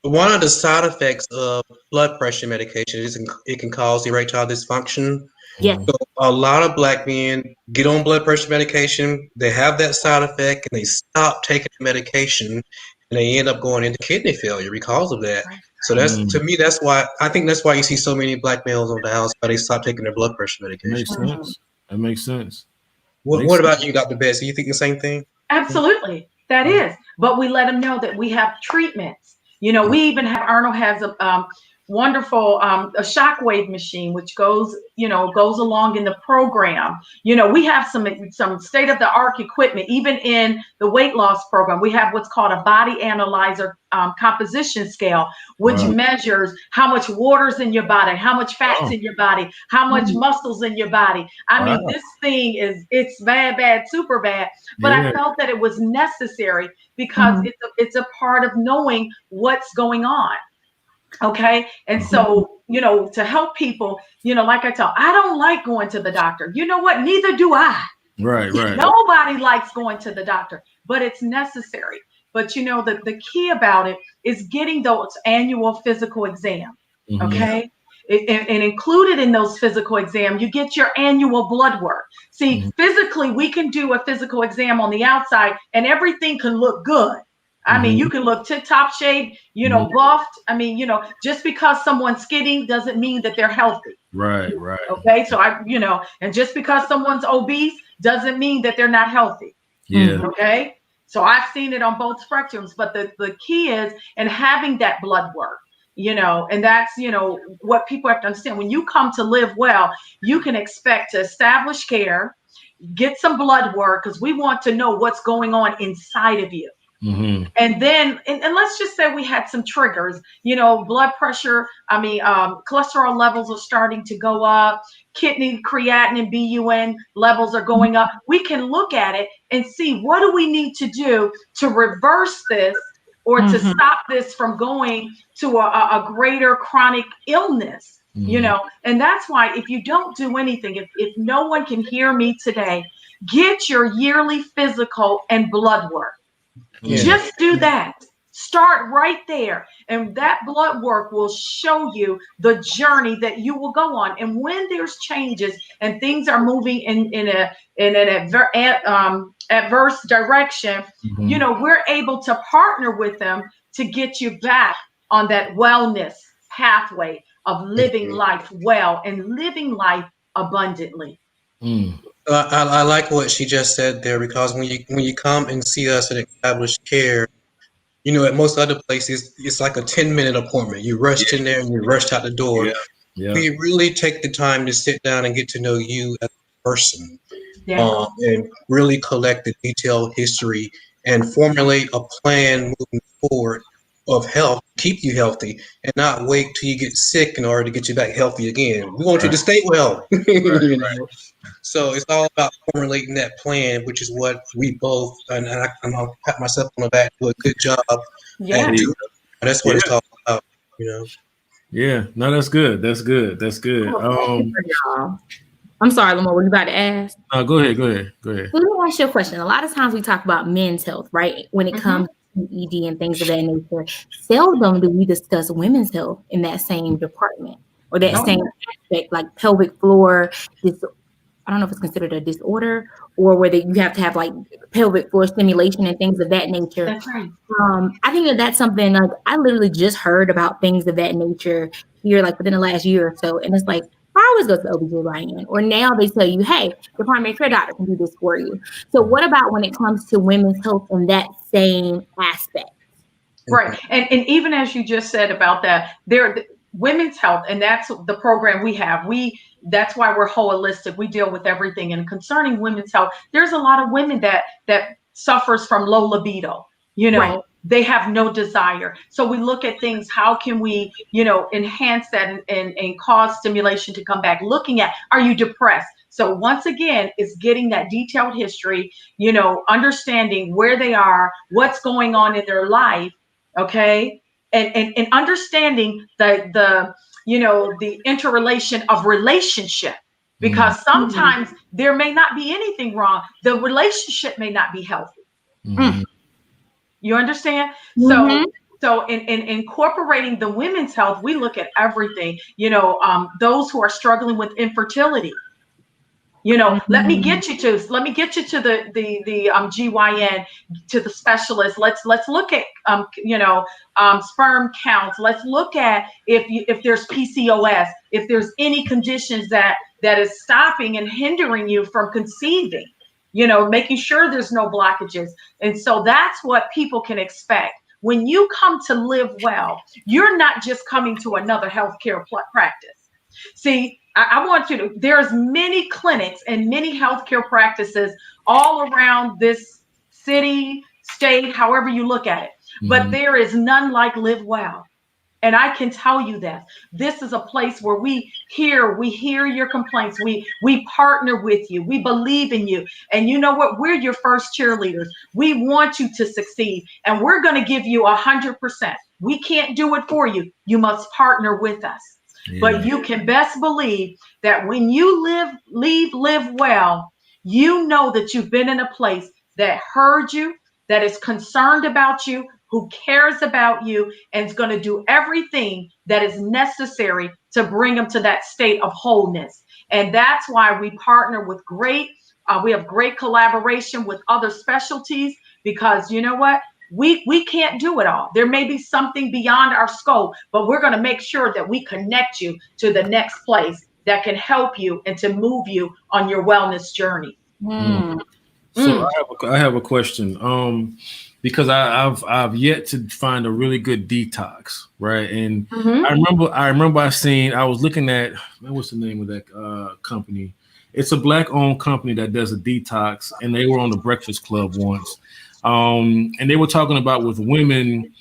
one of the side effects of blood pressure medication is it can cause erectile dysfunction. Yes. So a lot of Black men get on blood pressure medication. They have that side effect, and they stop taking the medication, and they end up going into kidney failure because of that. So to me, that's why I think that's why you see so many Black males on dialysis. But they stop taking their blood pressure medication. Makes sense. That makes sense. What about you, Dr. Betts? Do you think the same thing? Absolutely. That is. But we let them know that we have treatments. We even have, Arnold has a wonderful a shockwave machine, which goes along in the program. We have some state-of-the-art equipment, even in the weight loss program. We have what's called a body analyzer composition scale, which measures how much water's in your body, how much fat's in your body, how much muscles in your body. I mean, this thing it's bad, super bad. But I felt that it was necessary because it's a part of knowing what's going on. Okay. And so, to help people, like I tell, I don't like going to the doctor. You know what? Neither do I. Right. Nobody likes going to the doctor, but it's necessary. But the key about it is getting those annual physical exams. Okay. And included in those physical exams, you get your annual blood work. See, physically, we can do a physical exam on the outside and everything can look good. I mean, you can look tip-top shape, buffed. I mean, just because someone's skinny doesn't mean that they're healthy. Right. Okay. So and just because someone's obese doesn't mean that they're not healthy. Yeah. Okay. So I've seen it on both spectrums, but the key is in having that blood work, and that's, what people have to understand. When you come to live well, you can expect to establish care, get some blood work, because we want to know what's going on inside of you. And then, and let's just say we had some triggers, blood pressure. I mean, cholesterol levels are starting to go up. Kidney creatinine, BUN levels are going up. We can look at it and see what do we need to do to reverse this or to stop this from going to a greater chronic illness, and that's why if you don't do anything, if no one can hear me today, get your yearly physical and blood work. Just do that. Start right there. And that blood work will show you the journey that you will go on. And when there's changes and things are moving in an adverse direction, we're able to partner with them to get you back on that wellness pathway of living life well and living life abundantly. I like what she just said there, because when you come and see us in established care, at most other places, it's like a 10-minute appointment. You rushed in there and you rushed out the door. Yeah. We really take the time to sit down and get to know you as a person, and really collect the detailed history and formulate a plan moving forward of health, keep you healthy, and not wait till you get sick in order to get you back healthy again. We want you to stay well. So it's all about formulating that plan, which is what we both, and I'll pat myself on the back, do a good job at doing. That's what it's all about, Yeah, no, that's good. That's good. I'm sorry, Lamar, were you about to ask? No, go ahead. Well, let me ask you a question. A lot of times we talk about men's health, right? When it comes to ED and things of that nature, seldom do we discuss women's health in that same department or that same aspect, like pelvic floor. I don't know if it's considered a disorder, or whether you have to have like pelvic floor stimulation and things of that nature. That's right. I think that's something like I literally just heard about things of that nature here, like within the last year or so. And it's like, I always go to the OBGYN, or now they tell you, hey, the primary care doctor can do this for you. So what about when it comes to women's health in that same aspect? Right. And even as you just said about that, women's health, and that's the program we have. That's why we're holistic. We deal with everything. And concerning women's health, there's a lot of women that suffers from low libido. They have no desire. So we look at things. How can we, enhance that and cause stimulation to come back? Looking at, are you depressed? So once again, it's getting that detailed history, understanding where they are, what's going on in their life. Okay. And understanding the interrelation of relationship, because sometimes there may not be anything wrong. The relationship may not be healthy. You understand? So in incorporating the women's health, we look at everything, those who are struggling with infertility. Let me get you to the GYN, to the specialist. Let's look at sperm counts. Let's look at if there's PCOS, if there's any conditions that is stopping and hindering you from conceiving. Making sure there's no blockages. And so that's what people can expect. When you come to live well, you're not just coming to another healthcare practice. See, I want you to, there's many clinics and many healthcare practices all around this city, state, however you look at it. But there is none like Live Well. And I can tell you that this is a place where we hear your complaints. We partner with you. We believe in you. And you know what? We're your first cheerleaders. We want you to succeed. And we're going to give you 100%. We can't do it for you. You must partner with us. Yeah. But you can best believe that when you live well, you know that you've been in a place that heard you, that is concerned about you, who cares about you, and is going to do everything that is necessary to bring them to that state of wholeness. And that's why we partner with we have great collaboration with other specialties, because you know what? We can't do it all. There may be something beyond our scope, but we're going to make sure that we connect you to the next place that can help you and to move you on your wellness journey. So I have a question. Because I've yet to find a really good detox, right? And I remember I was looking at, what's the name of that company? It's a Black-owned company that does a detox, and they were on the Breakfast Club once. And they were talking about with women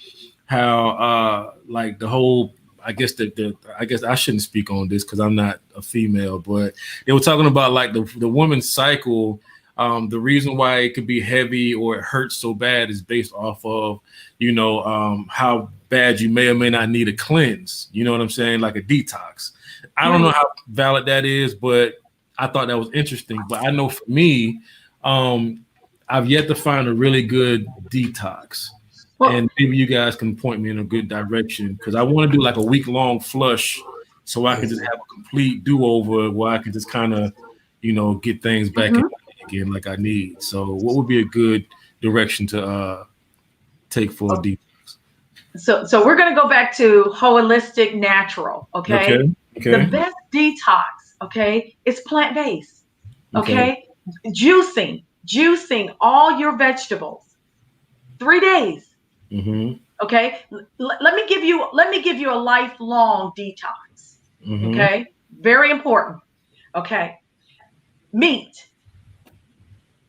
how like the whole, I guess I shouldn't speak on this because I'm not a female, but they were talking about like the woman's cycle. The reason why it could be heavy or it hurts so bad is based off of, how bad you may or may not need a cleanse. You know what I'm saying? Like a detox. I don't know how valid that is, but I thought that was interesting. But I know for me, I've yet to find a really good detox. And maybe you guys can point me in a good direction, because I want to do like a week-long flush so I can just have a complete do-over where I can just kind of, get things back in again like I need. So what would be a good direction to take for a detox? So we're going to go back to holistic natural, okay? The best detox, okay, is plant-based. Okay. Juicing all your vegetables. 3 days. Okay. Let me give you a lifelong detox. Okay. Very important. Okay. Meat.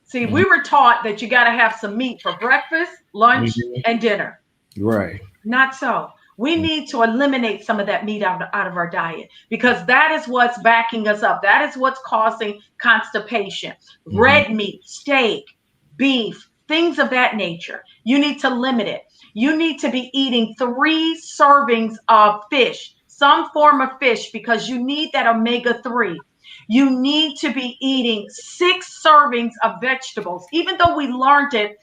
See, we were taught that you got to have some meat for breakfast, lunch, and dinner. Right. Not so. We need to eliminate some of that meat out of our diet, because that is what's backing us up. That is what's causing constipation. Red meat, steak, beef, things of that nature. You need to limit it. You need to be eating 3 servings of fish, some form of fish, because you need that omega-3. You need to be eating 6 servings of vegetables, even though we learned it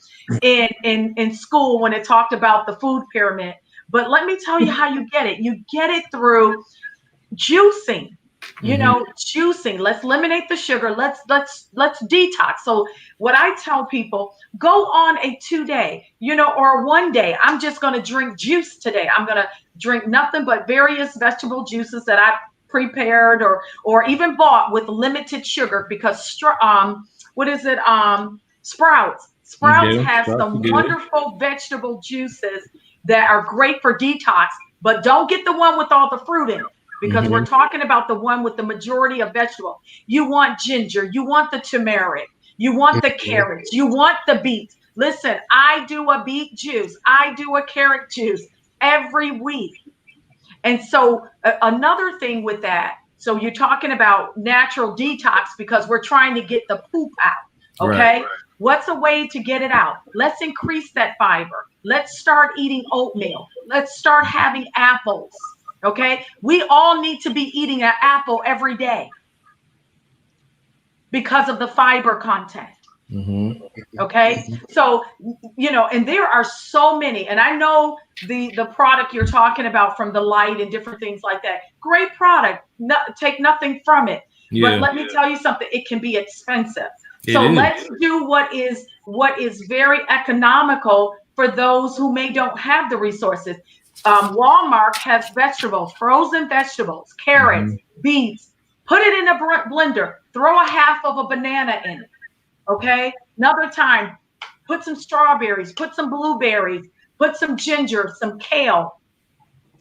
in school when it talked about the food pyramid. But let me tell you how you get it. You get it through juicing. Juicing. Let's eliminate the sugar. Let's detox. So what I tell people, go on a 2-day, or a 1 day. I'm just going to drink juice today. I'm going to drink nothing but various vegetable juices that I prepared or even bought with limited sugar, because Sprouts has some wonderful vegetable juices that are great for detox, but don't get the one with all the fruit in it, because we're talking about the one with the majority of vegetable. You want ginger, you want the turmeric, you want the carrots, you want the beets. Listen, I do a beet juice, I do a carrot juice every week. And so another thing with that, so you're talking about natural detox because we're trying to get the poop out. Okay. Right. What's a way to get it out? Let's increase that fiber. Let's start eating oatmeal. Let's start having apples. Okay. We all need to be eating an apple every day because of the fiber content. Okay. So, and there are so many, and I know the product you're talking about from the light and different things like that. Great product. Take nothing from it. But let me tell you something. It can be expensive. Let's do what is very economical for those who don't have the resources. Walmart has vegetables, frozen vegetables, carrots, beets. Put it in a blender. Throw a half of a banana in it. Okay. Another time, put some strawberries, put some blueberries, put some ginger, some kale.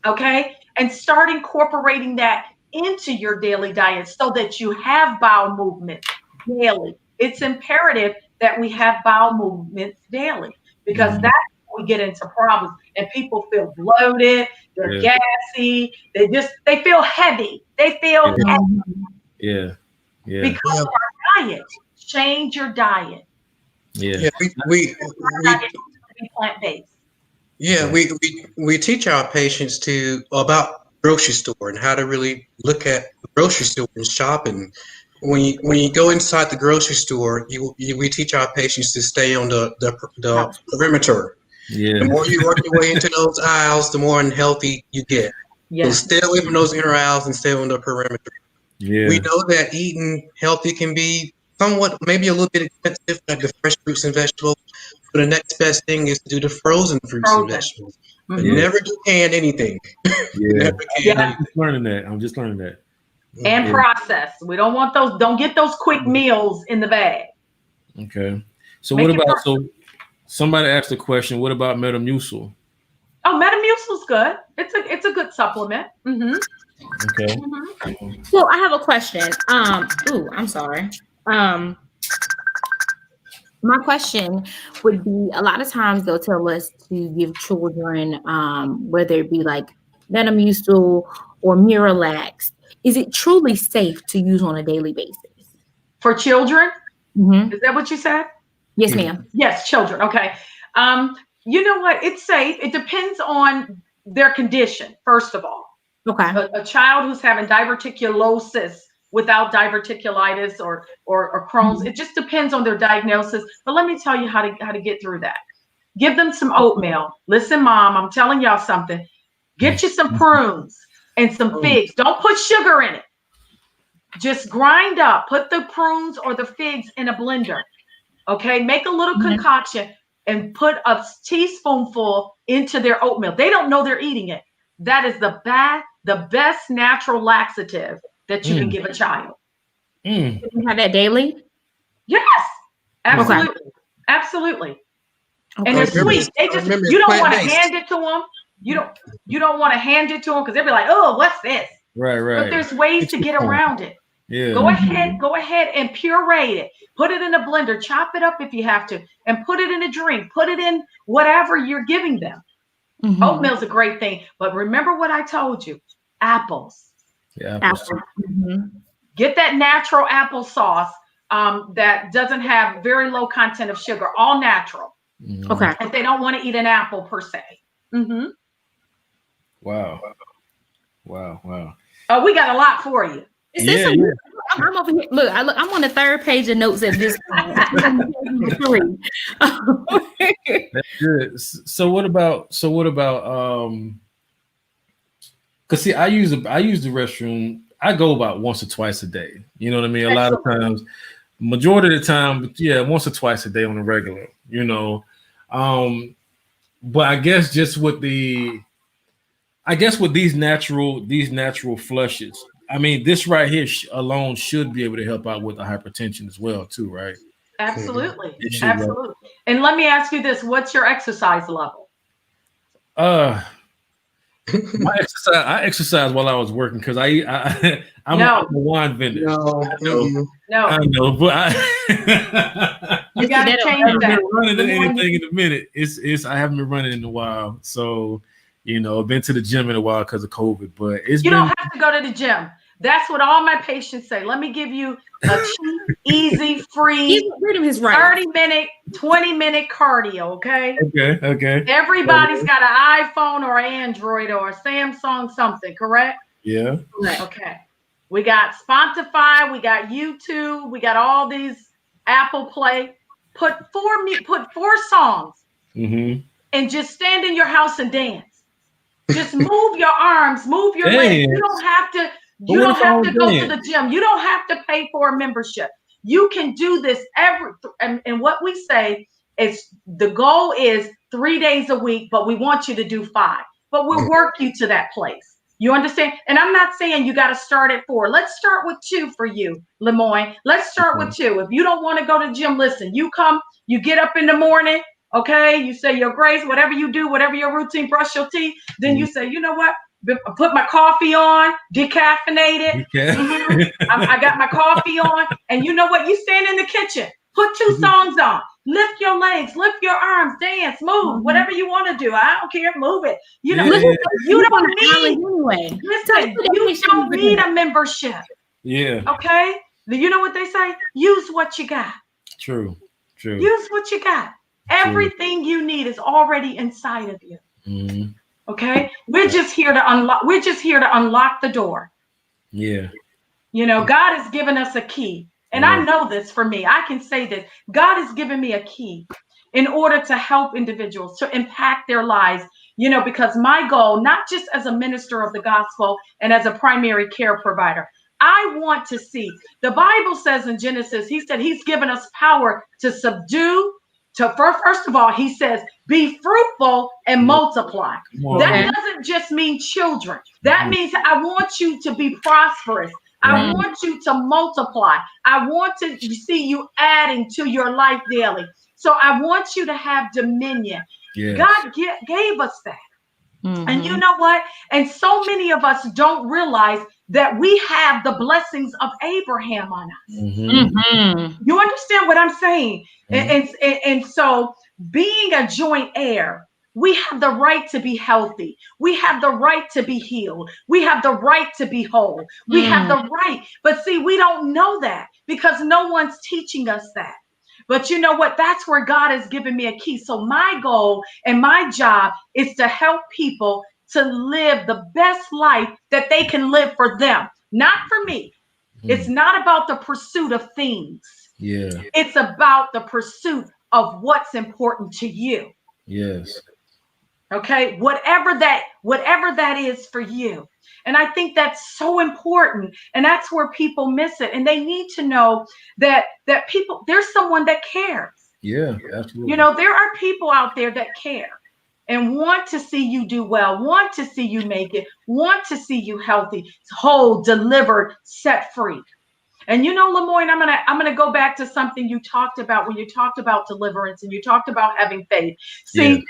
Okay. And start incorporating that into your daily diet so that you have bowel movement daily. It's imperative that we have bowel movements daily, because that's when we get into problems and people feel bloated, they're gassy, they feel heavy. They feel heavy. Because of our diet. Change your diet. We plant-based. We teach our patients about grocery store and how to really look at the grocery store and shopping. When you go inside the grocery store, we teach our patients to stay on the perimeter. The more you work your way into those aisles, the more unhealthy you get. So stay away from those inner aisles and stay on the perimeter. We know that eating healthy can be somewhat, maybe a little bit expensive, like the fresh fruits and vegetables. But the next best thing is to do the frozen fruits and vegetables. But never do canned anything. I'm just learning that. And process. We don't want those. Don't get those quick meals in the bag. Okay. So what about, somebody asked a question, what about Metamucil? Oh, Metamucil's good. It's a good supplement. Okay. So I have a question. I'm sorry. My question would be, a lot of times they'll tell us to give children, whether it be like Metamucil or Miralax. Is it truly safe to use on a daily basis? For children? Is that what you said? Yes, ma'am. Yes, children. Okay. You know what? It's safe. It depends on their condition, first of all. Okay. A child who's having diverticulosis without diverticulitis or Crohn's, it just depends on their diagnosis. But let me tell you how to get through that. Give them some oatmeal. Listen, Mom, I'm telling y'all something. Get you some prunes and some figs. Don't put sugar in it. Just grind up. Put the prunes or the figs in a blender. Okay? Make a little concoction and put a teaspoonful into their oatmeal. They don't know they're eating it. That is the best natural laxative that you can give a child. Can you have that daily? Yes, absolutely, absolutely. Okay. And they're sweet. They just you don't want to hand it to them. You don't want to hand it to them because they'll be like, oh, what's this? Right. But there's ways to get around it. Yeah. Go ahead and puree it. Put it in a blender, chop it up if you have to, and put it in a drink. Put it in whatever you're giving them. Mm-hmm. Oatmeal's a great thing. But remember what I told you. Apples. Yeah. Mm-hmm. Get that natural apple sauce that doesn't have very low content of sugar, all natural. Mm-hmm. Okay. If they don't want to eat an apple per se. Mm-hmm. Wow. Oh, we got a lot for you. I'm over here. Look, I'm on the third page of notes at this point. That's good. So what about because see, I use the restroom. I go about once or twice a day. You know what I mean? A lot of times, majority of the time, once or twice a day on a regular, you know. But I guess just with these natural flushes, I mean, this right here alone should be able to help out with the hypertension as well, too, right? Absolutely. Absolutely. And let me ask you this, what's your exercise level? I exercise while I was working because I'm a wine vendor. No. I know, but you gotta change that. I haven't been running anything in a minute. I haven't been running in a while, so I've been to the gym in a while because of COVID. But you don't have to go to the gym. That's what all my patients say. Let me give you a cheap, easy, free 30-minute, 20-minute cardio, okay? Okay. Everybody's got an iPhone or an Android or a Samsung something, correct? Yeah. Okay. We got Spotify, we got YouTube, we got all these Apple Play. Put four songs and just stand in your house and dance. Just move your arms, move your legs. You don't have to go to the gym. You don't have to pay for a membership. You can do this and what we say is the goal is 3 days a week, but we want you to do 5. But we'll work you to that place. You understand? And I'm not saying you got to start at 4. Let's start with 2 for you, Lemoyne. Let's start with 2. If you don't want to go to the gym, listen, you come, you get up in the morning, okay? You say your grace, whatever you do, whatever your routine, brush your teeth. Then you say, you know what? Put my coffee on, decaffeinated. I got my coffee on. And you know what? You stand in the kitchen, put 2 songs on, lift your legs, lift your arms, dance, move, whatever you want to do. I don't care, move it. You don't need a membership. Yeah. Okay. You know what they say? Use what you got. True. Use what you got. Everything you need is already inside of you. Mm-hmm. Okay, we're just here to unlock. We're just here to unlock the door. Yeah. God has given us a key, and I know this for me. I can say this: God has given me a key in order to help individuals to impact their lives. Because my goal, not just as a minister of the gospel and as a primary care provider, I want to see. The Bible says in Genesis, He said He's given us power to subdue. First of all, He says, be fruitful and multiply. That doesn't just mean children. That means I want you to be prosperous. I want you to multiply. I want to see you adding to your life daily. So I want you to have dominion. Yes. God gave us that. Mm-hmm. And you know what? And so many of us don't realize that we have the blessings of Abraham on us. Mm-hmm. You understand what I'm saying? Mm-hmm. And so being a joint heir, we have the right to be healthy. We have the right to be healed. We have the right to be whole. We have the right. But see, we don't know that because no one's teaching us that. But you know what? That's where God has given me a key. So my goal and my job is to help people to live the best life that they can live for them, not for me. It's not about the pursuit of things. Yeah. It's about the pursuit of what's important to you. Yes. Okay. Whatever that is for you. And I think that's so important. And that's where people miss it. And they need to know that people, there's someone that cares. Yeah, absolutely. There are people out there that care and want to see you do well, want to see you make it, want to see you healthy, whole, delivered, set free. And Lemoyne, I'm gonna go back to something you talked about when you talked about deliverance and you talked about having faith. See,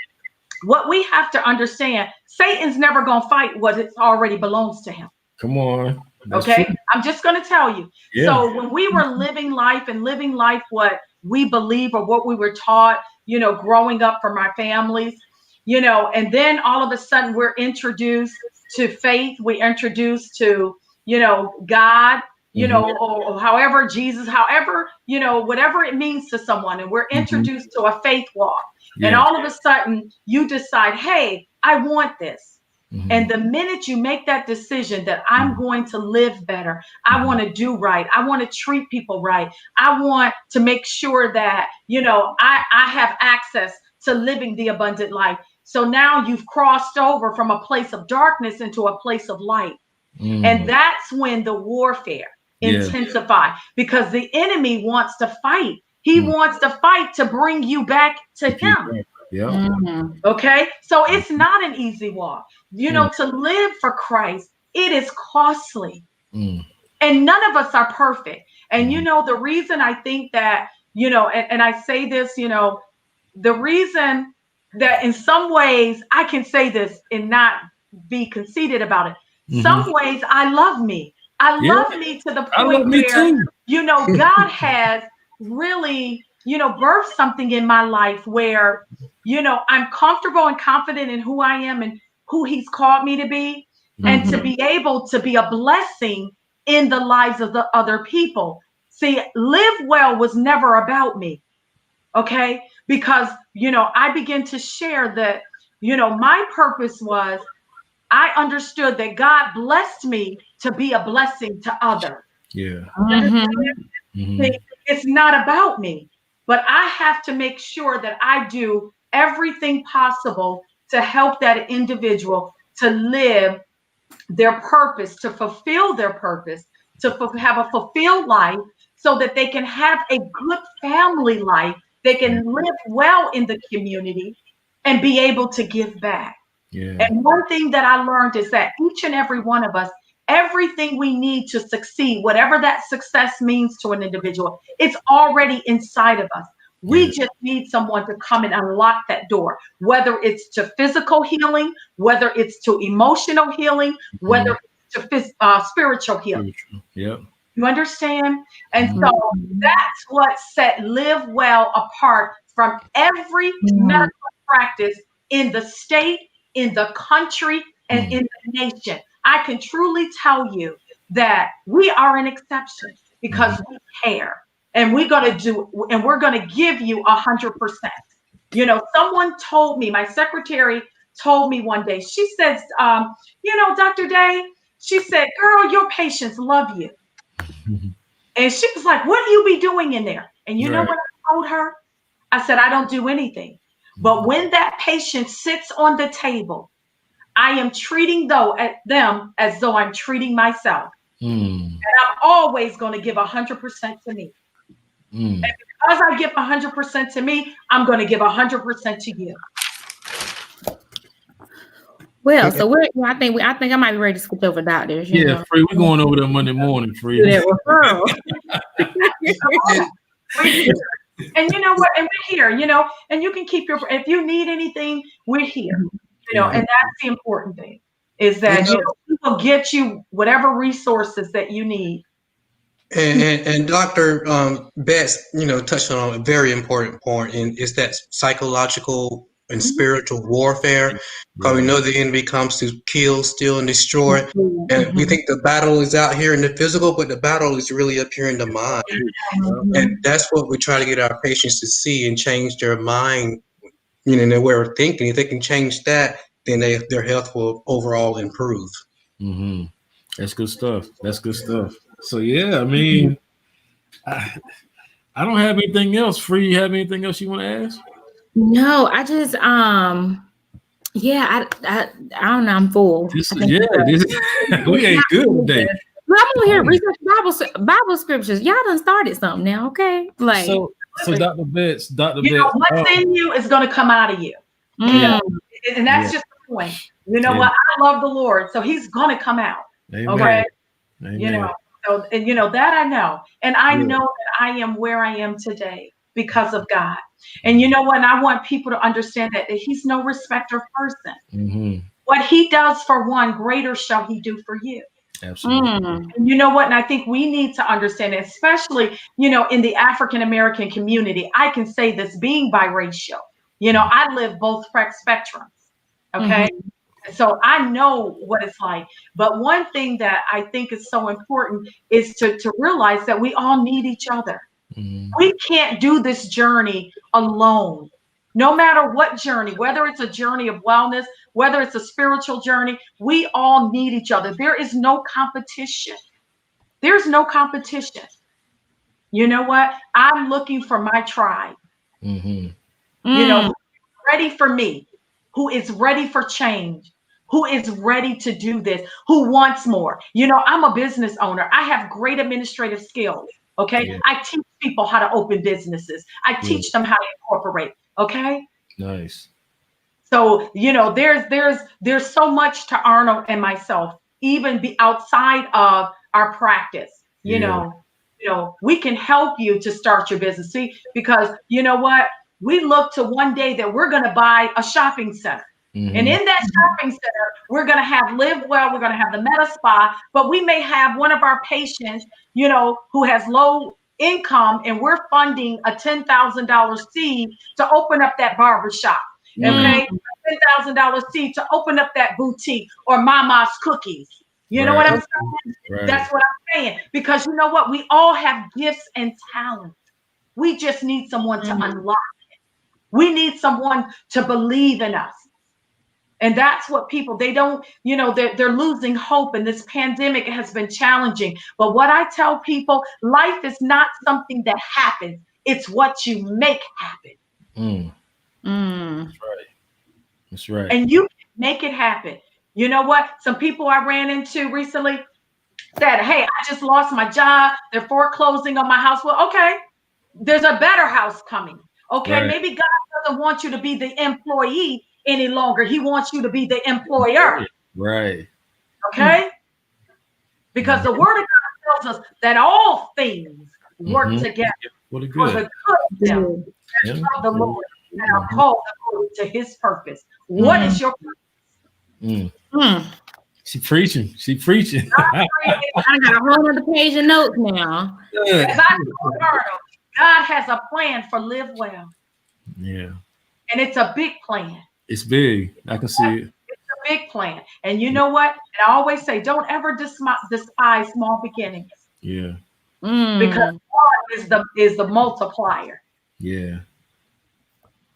what we have to understand, Satan's never gonna fight what it already belongs to him. Come on. That's okay. true. I'm just gonna tell you. Yeah. So when we were living life what we believe or what we were taught, growing up from our families, and then all of a sudden we're introduced to faith, we're introduced to, God, or however, Jesus, however, whatever it means to someone, and we're introduced to a faith walk. Yeah. And all of a sudden you decide, hey, I want this. And the minute you make that decision that I'm going to live better, I want to do right, I want to treat people right, I want to make sure that, I have access to living the abundant life. So now you've crossed over from a place of darkness into a place of light. And that's when the warfare intensifies, because the enemy wants to fight. He wants to fight to bring you back to him. Yeah. Okay. So it's not an easy walk. To live for Christ, it is costly. And none of us are perfect. And the reason I think that, and I say this, the reason that in some ways I can say this and not be conceited about it. Some ways I love me. I love me to the point where, God has really, birthed something in my life where, I'm comfortable and confident in who I am and who he's called me to be, and to be able to be a blessing in the lives of the other people. See, Live Well was never about me. Okay. Because, I began to share that, my purpose was, I understood that God blessed me to be a blessing to others. Yeah. It's not about me, but I have to make sure that I do everything possible to help that individual to live their purpose, to fulfill their purpose, to have a fulfilled life, so that they can have a good family life. They can live well in the community and be able to give back. Yeah. And one thing that I learned is that each and every one of us, everything we need to succeed, whatever that success means to an individual, it's already inside of us. We just need someone to come and unlock that door, whether it's to physical healing, whether it's to emotional healing, whether it's to spiritual healing. Yeah. You understand? And so that's what set Live Well apart from every medical practice in the state, in the country, and in the nation. I can truly tell you that we are an exception because we care, and we're going to give you 100%. Someone told me, my secretary told me one day, she says, Dr. Day, she said, girl, your patients love you. And she was like, what do you be doing in there? And you know what I told her? I said, I don't do anything. But when that patient sits on the table, I am treating them as though I'm treating myself. And I'm always going to give 100% to me. And because I give 100% to me, I'm going to give 100% to you. Well, so I think I might be ready to switch over doctors. Yeah, Free. We're going over there Monday morning, Free. And you know what? And we're here, and you can keep if you need anything, we're here, and that's the important thing, is that we will get you whatever resources that you need. And Dr. Betts, touched on a very important point, and is that psychological and spiritual warfare. Because we know the enemy comes to kill, steal, and destroy. And we think the battle is out here in the physical, but the battle is really up here in the mind. And that's what we try to get our patients to see and change their mind, their way of thinking. If they can change that, then their health will overall improve. That's good stuff. So, yeah, I mean, I don't have anything else. Free, you have anything else you want to ask? No, I just, I don't know. I'm full. We ain't good today. Well, I'm over here research Bible scriptures. Y'all done started something now, okay? Like, so Dr. Betts, what's in you is going to come out of you. And that's just the point. What? I love the Lord, so he's going to come out. Amen. Okay. Amen. So, and that I know. And I know that I am where I am today because of God. And you know what? And I want people to understand that he's no respecter of person. Mm-hmm. What he does for one, greater shall he do for you. Absolutely. And you know what? And I think we need to understand it, especially, in the African-American community. I can say this, being biracial, I live both spectrums. Okay. So I know what it's like. But one thing that I think is so important is to realize that we all need each other. Mm-hmm. We can't do this journey alone. No matter what journey, whether it's a journey of wellness, whether it's a spiritual journey, we all need each other. There is no competition. There's no competition. You know what? I'm looking for my tribe. Mm-hmm. Ready for me, who is ready for change, who is ready to do this, who wants more. I'm a business owner. I have great administrative skills. Okay. Yeah. I teach people how to open businesses. I teach them how to incorporate. Okay. Nice. So, there's so much to Arnold and myself, even be outside of our practice. We can help you to start your business. See, because you know what? We look to one day that we're going to buy a shopping center. Mm-hmm. And in that shopping center, we're going to have Live Well, we're going to have the Meta Spa, but we may have one of our patients, who has low income, and we're funding a $10,000 seed to open up that barbershop. Okay, $10,000 seed to open up that boutique or Mama's Cookies. You know what I'm saying? Right. That's what I'm saying. Because you know what? We all have gifts and talents. We just need someone to unlock it. We need someone to believe in us. And that's what people, they don't, they're losing hope, and this pandemic has been challenging. But what I tell people, life is not something that happens. It's what you make happen. That's right. That's right. And you can make it happen. You know what? Some people I ran into recently said, hey, I just lost my job. They're foreclosing on my house. Well, okay, there's a better house coming. Okay, maybe God doesn't want you to be the employee any longer. He wants you to be the employer. Right. Okay? Because the word of God tells us that all things work together for the good of them that love the Lord and are called according to his purpose. What is your purpose? She preaching. I got a whole other page of notes now. As I told Arnold, God has a plan for Live Well. Yeah. And it's a big plan. It's big. I can see it. It's a big plan. And you know what? And I always say, don't ever despise small beginnings. Yeah. Because God is the multiplier. Yeah.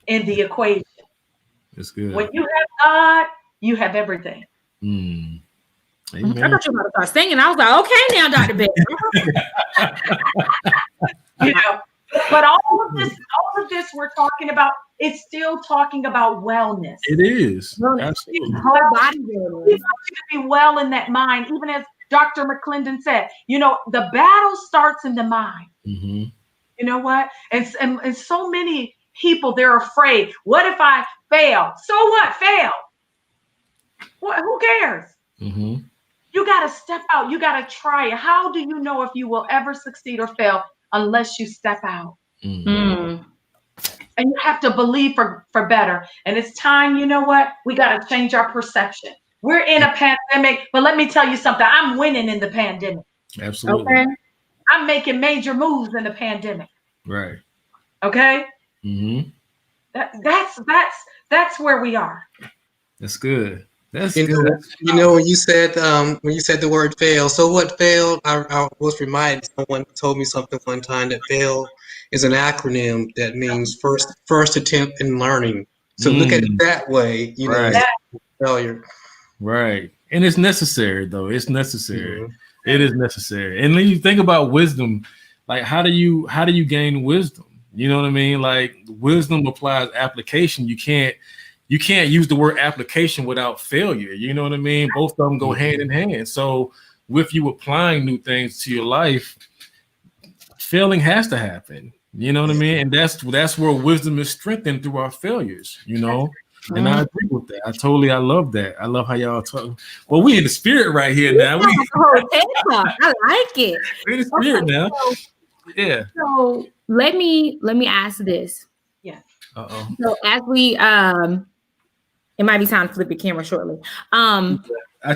In the equation. That's good. When you have God, you have everything. Amen. I thought you were about to start singing. I was like, okay, now, Dr. Betts. But all of this we're talking about, it's still talking about wellness. It is. Absolutely. Whole body We want you to be well in that mind, even as Dr. McLendon said, the battle starts in the mind. Mm-hmm. You know what? And so many people, they're afraid. What if I fail? So what? Fail. What? Who cares? Mm-hmm. You got to step out. You got to try it. How do you know if you will ever succeed or fail unless you step out? Mm-hmm. And you have to believe for better. And it's time, you know what? We got to change our perception. We're in a pandemic, but let me tell you something. I'm winning in the pandemic. Absolutely. Okay. I'm making major moves in the pandemic. Right. Okay. Mm-hmm. That's where we are. That's good. That's good. When you said the word fail, so what fail? I was reminded, someone told me something one time that fail is an acronym that means first attempt in learning. So look at it that way, right. Failure. Right. And it's necessary though. It's necessary. Mm-hmm. It is necessary. And then you think about wisdom, like how do you gain wisdom? You know what I mean? Like wisdom applies application. You can't use the word application without failure. You know what I mean? Both of them go hand in hand. So with you applying new things to your life, failing has to happen. You know what I mean? And that's where wisdom is strengthened through our failures, And I agree with that. I love that. I love how y'all talk. Well, we in the spirit right here now. I like it. We in the spirit now. Yeah. So let me ask this. Yes. So as we it might be time to flip the camera shortly. I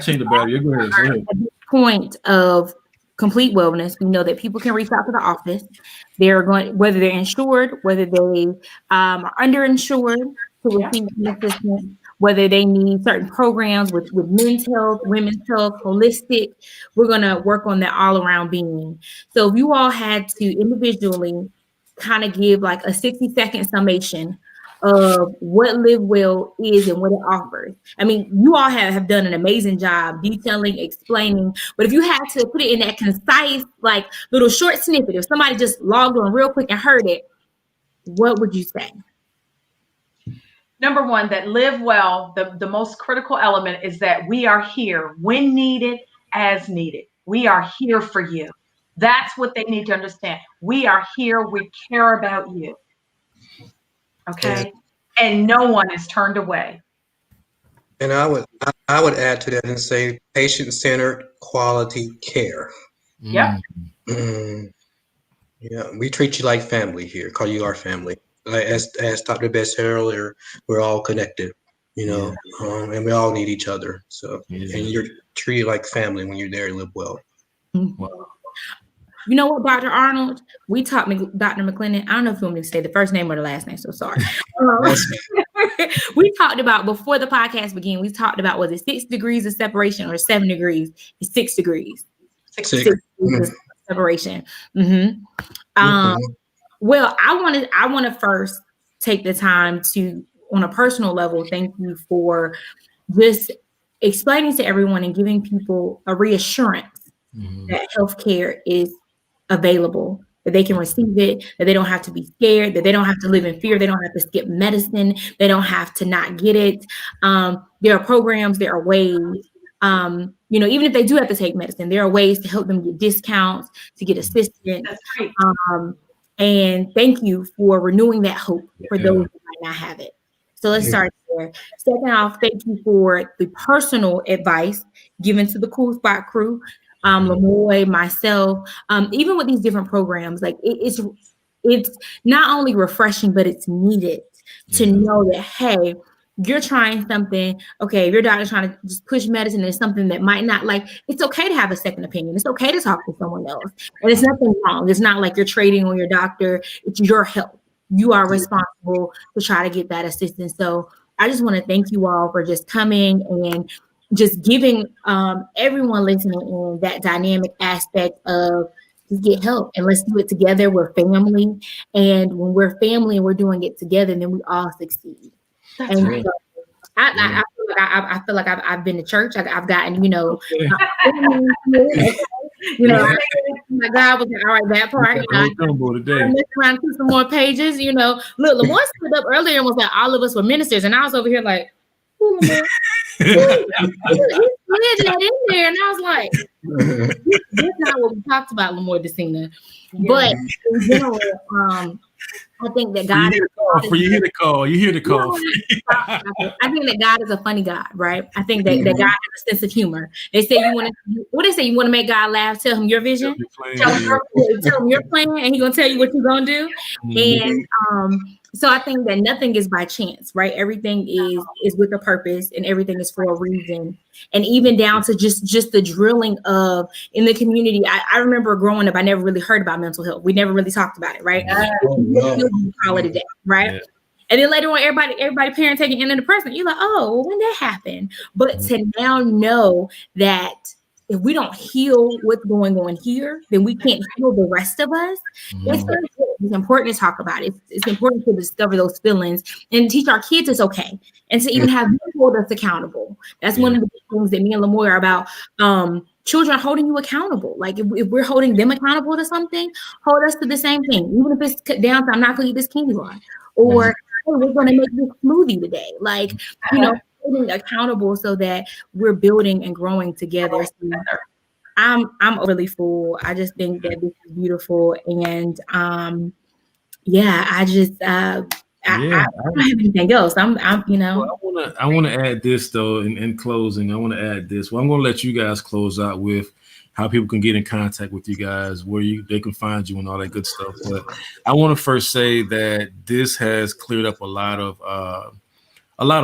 changed the battery. Go ahead. At this point of complete wellness, we know that people can reach out to the office. They're going, whether they're insured, whether they are underinsured to receive assistance, whether they need certain programs with men's health, women's health, holistic. We're going to work on that all around being. So if you all had to individually kind of give like a 60-second summation of what Live Well is and what it offers. I mean, you all have done an amazing job detailing, explaining, but if you had to put it in that concise, like little short snippet, if somebody just logged on real quick and heard it, what would you say? Number one, that Live Well, the most critical element is that we are here when needed, as needed. We are here for you. That's what they need to understand. We are here. We care about you. Okay. And no one is turned away. And I would add to that and say patient-centered quality care. Yep. Yeah, we treat you like family here. Call you our family. Like as Dr. Betts said earlier, we're all connected, and we all need each other. So and you're treated like family when you're there to Live Well. Wow. You know what, Dr. Arnold? We taught Dr. McLendon. I don't know if you want me to say the first name or the last name, so sorry. We talked about, before the podcast began, we talked about, was it 6 degrees of separation or 7 degrees? It's 6 degrees. 6 degrees of separation. Well, I want to first take the time to, on a personal level, thank you for just explaining to everyone and giving people a reassurance that healthcare is available, that they can receive it, that they don't have to be scared, that they don't have to live in fear, they don't have to skip medicine, they don't have to not get it. There are programs, there are ways, even if they do have to take medicine, there are ways to help them get discounts, to get assistance. That's right. And thank you for renewing that hope for those who might not have it. So let's start there. Second off, thank you for the personal advice given to the Kool Spot crew. Lamoy, myself, even with these different programs, like it's not only refreshing, but it's needed to know that, hey, you're trying something. Okay, if your doctor's trying to just push medicine and something that might not, like, it's okay to have a second opinion. It's okay to talk to someone else. And it's nothing wrong. It's not like you're trading on your doctor. It's your health. You are responsible to try to get that assistance. So I just want to thank you all for just coming and just giving everyone listening in that dynamic aspect of just get help and let's do it together. We're family. And when we're family and we're doing it together, then we all succeed. That's and right. So I feel like I've been to church. I've gotten, my God was like, all right, that part. I messed around to some more pages. Look, Lamar stood up earlier and was like, all of us were ministers, and I was over here like, ooh, Lamar. He slid that in there, and I was like, "This is not what we talked about, Lamar Decina." But in general, I think that God you hear the call. You hear the call. I think that God is a funny God, right? I think that God has a sense of humor. They say you want to make God laugh. Tell him your vision. Tell him your plan, and he's gonna tell you what you're gonna do. And so I think that nothing is by chance, right? Everything is with a purpose, and everything is for a reason. And even down to just the drilling of in the community. I remember growing up, I never really heard about mental health. We never really talked about it, right? Call it a day, right? Yeah. And then later on, everybody parent taking antidepressant. You're like, oh, well, when that happened? But to now know that if we don't heal what's going on here, then we can't heal the rest of us. It's important to talk about it. It's important to discover those feelings and teach our kids it's okay. And to even have them hold us accountable. That's one of the things that me and Lamoy are about. Children holding you accountable. Like if we're holding them accountable to something, hold us to the same thing. Even if it's cut down to I'm not going to eat this candy bar, or hey, we're going to make this smoothie today. Like, holding accountable so that we're building and growing together. So I'm really full. I just think that this is beautiful. And I just I don't have anything else. I'm Well, I want to add this though. In closing, I want to add this. Well, I'm going to let you guys close out with how people can get in contact with you guys, where they can find you, and all that good stuff. But I want to first say that this has cleared up a lot of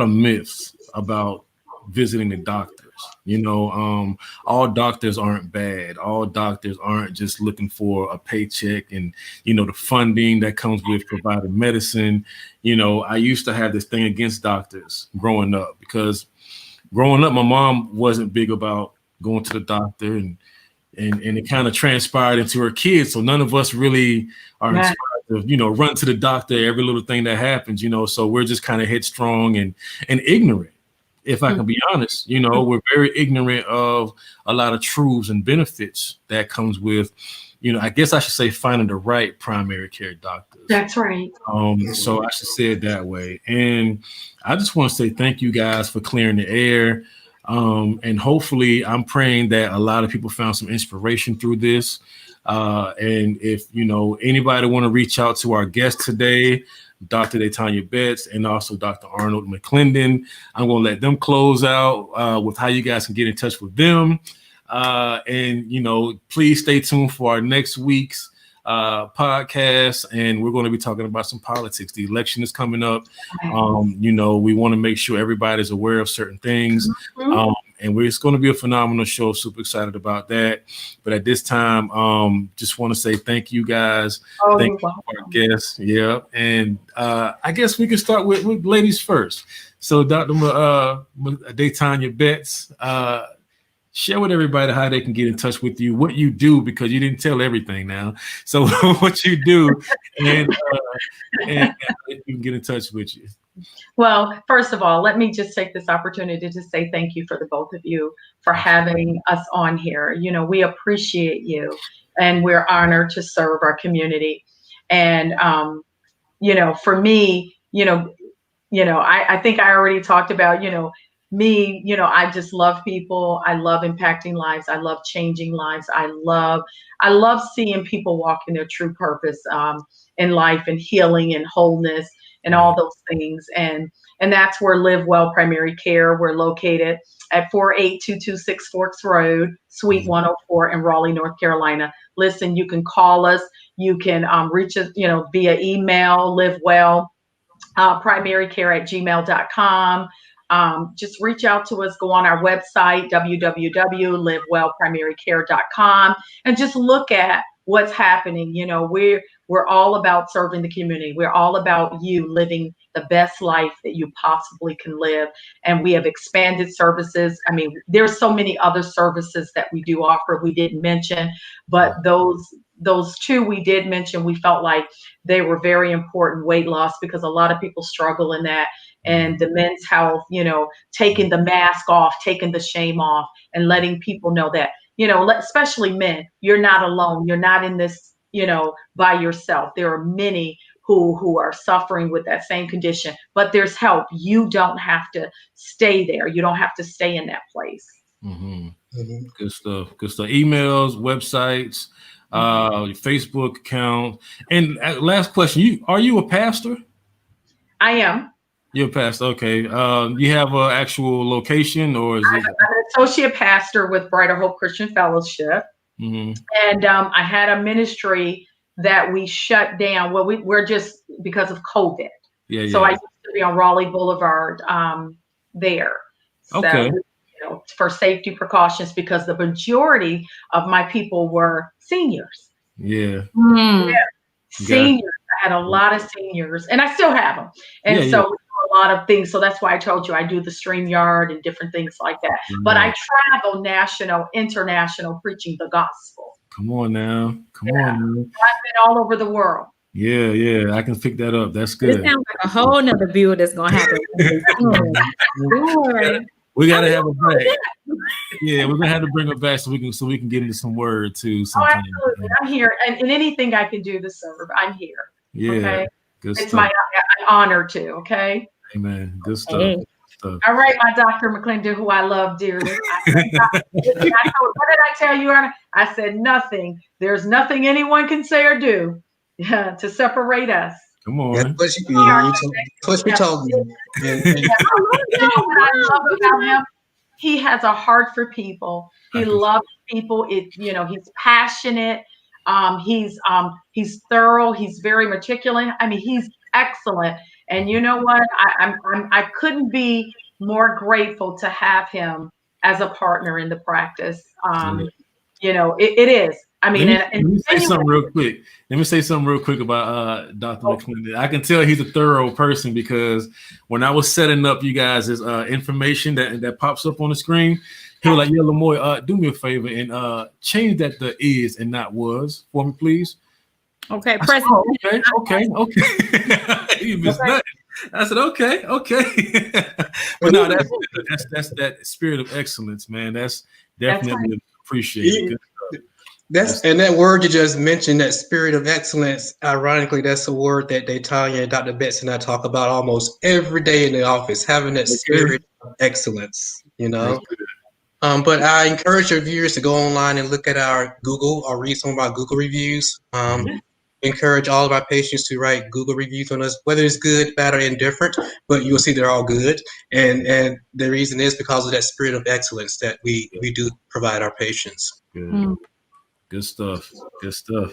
myths about visiting the doctors. All doctors aren't bad. All doctors aren't just looking for a paycheck and, the funding that comes with providing medicine. I used to have this thing against doctors growing up, because growing up, my mom wasn't big about going to the doctor, and it kind of transpired into her kids. So none of us really are inspired to, run to the doctor every little thing that happens, so we're just kind of headstrong and ignorant. If I can be honest, we're very ignorant of a lot of truths and benefits that comes with, I guess I should say, finding the right primary care doctors. That's right. So I should say it that way. And I just want to say thank you guys for clearing the air. And hopefully I'm praying that a lot of people found some inspiration through this. And if, anybody want to reach out to our guest today, Dr. Datanya Betts, and also Dr. Arnold McLendon, I'm going to let them close out with how you guys can get in touch with them. And, please stay tuned for our next week's podcast. And we're going to be talking about some politics. The election is coming up. We want to make sure everybody's aware of certain things. And it's going to be a phenomenal show. Super excited about that. But at this time, just want to say thank you guys. Thank you for our guests. Yeah. And I guess we can start with ladies first. So Dr. Datanya Betts, share with everybody how they can get in touch with you, what you do, because you didn't tell everything now. So what you do, and you can get in touch with you. Well, first of all, let me just take this opportunity to say thank you for the both of you for having us on here. We appreciate you, and we're honored to serve our community. And, for me, I think I already talked about, me, I just love people. I love impacting lives. I love changing lives. I love seeing people walk in their true purpose in life, and healing and wholeness and all those things. And that's where Live Well Primary Care. We're located at 48226 Forks Road, Suite 104 in Raleigh, North Carolina. Listen, you can call us. You can reach us, via email, livewellprimarycare@gmail.com. Just reach out to us, go on our website, www.livewellprimarycare.com, and just look at what's happening. We're all about serving the community. We're all about you living the best life that you possibly can live. And we have expanded services. I mean, there's so many other services that we do offer we didn't mention, but those two we did mention, we felt like they were very important. Weight loss, because a lot of people struggle in that. And the men's health, taking the mask off, taking the shame off, and letting people know that, especially men, you're not alone. You're not in this, by yourself. There are many who are suffering with that same condition, but there's help. You don't have to stay there. You don't have to stay in that place. Good stuff. Emails, websites, your Facebook account. And last question, are you a pastor? I am. You're a pastor. Okay. You have an actual location, or is it? I'm an associate pastor with Brighter Hope Christian Fellowship. And I had a ministry that we shut down. Well, we're just because of COVID. So I used to be on Raleigh Boulevard there. So, okay. For safety precautions, because the majority of my people were seniors. Seniors. I had a lot of seniors, and I still have them. And we do a lot of things. So that's why I told you I do the StreamYard and different things like that. But I travel national, international, preaching the gospel. Come on now. I've been all over the world. Yeah, I can pick that up. That's good. It sounds like a whole nother view that's gonna happen. We gotta have a break. Yeah, we're gonna have to bring her back so we can get into some word too. Sometime. Oh, absolutely. I'm here, and anything I can do to serve, I'm here. Yeah, okay? Good it's stuff. My honor to. Okay. Amen. Good stuff. Hey. Good stuff. All right, my Dr. McLendon, who I love dearly. What did I tell you, Erna? I said nothing. There's nothing anyone can say or do to separate us Come That's on. what you told me. And You know what I love about him? He has a heart for people. He loves people. He's passionate. He's thorough. He's very meticulous. I mean, he's excellent. And you know what? I couldn't be more grateful to have him as a partner in the practice. It is. I mean, Let me say something real quick. Let me say something real quick about Dr. McLendon. I can tell he's a thorough person because when I was setting up you guys' information that pops up on the screen, he was like, "Yeah, Lamoy, do me a favor and change that the is and not was for me, please." Okay, I said, okay. He was nothing. I said, okay. But no, that's that spirit of excellence, man. That's definitely appreciated. And that word you just mentioned, that spirit of excellence, ironically, that's a word that Datanya and Dr. Betts and I talk about almost every day in the office, having that spirit of excellence, But I encourage your viewers to go online and look at our Google or read some of our Google reviews. Encourage all of our patients to write Google reviews on us, whether it's good, bad, or indifferent, but you'll see they're all good. And the reason is because of that spirit of excellence that we do provide our patients. Good stuff. So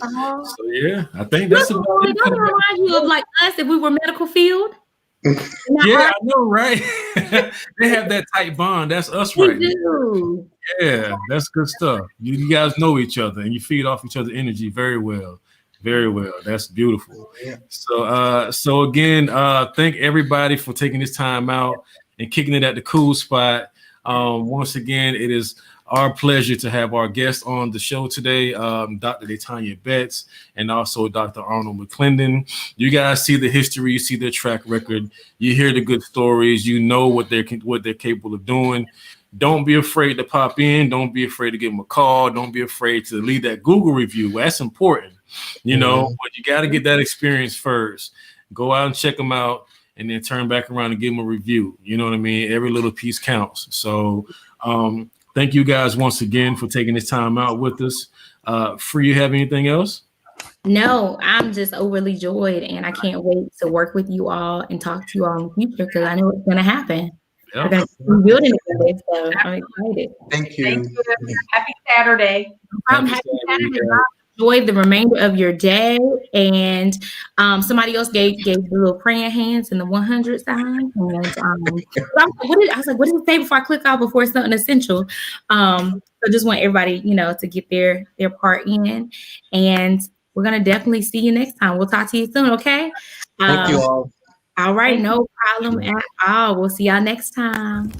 yeah, I think that's about it. Doesn't remind you of like us if we were medical field? Yeah, I know, right? They have that tight bond. That's us, right? Do. Yeah, that's good stuff. You guys know each other and you feed off each other's energy very well. Very well. That's beautiful. Yeah. So again, thank everybody for taking this time out and kicking it at the Kool spot. Once again, it is our pleasure to have our guest on the show today, Dr. Datanya Betts and also Dr. Arnold McLendon. You guys see the history, you see their track record, you hear the good stories, you know what they're capable of doing. Don't be afraid to pop in. Don't be afraid to give them a call. Don't be afraid to leave that Google review. That's important, but you got to get that experience first. Go out and check them out and then turn back around and give them a review. You know what I mean? Every little piece counts. So thank you guys once again for taking this time out with us. Free, you have anything else? No, I'm just overly joyed and I can't wait to work with you all and talk to you all in the future because I know it's going to happen. Yeah. We're building it, so I'm excited. Thank you. Happy Saturday. Happy Saturday. Enjoy the remainder of your day. And somebody else gave the little praying hands and the 100 sign. And I was like, what does it say before I click out before something essential? So just want everybody, to get their part in. And we're gonna definitely see you next time. We'll talk to you soon, okay? Thank you all. All right, no problem at all. We'll see y'all next time.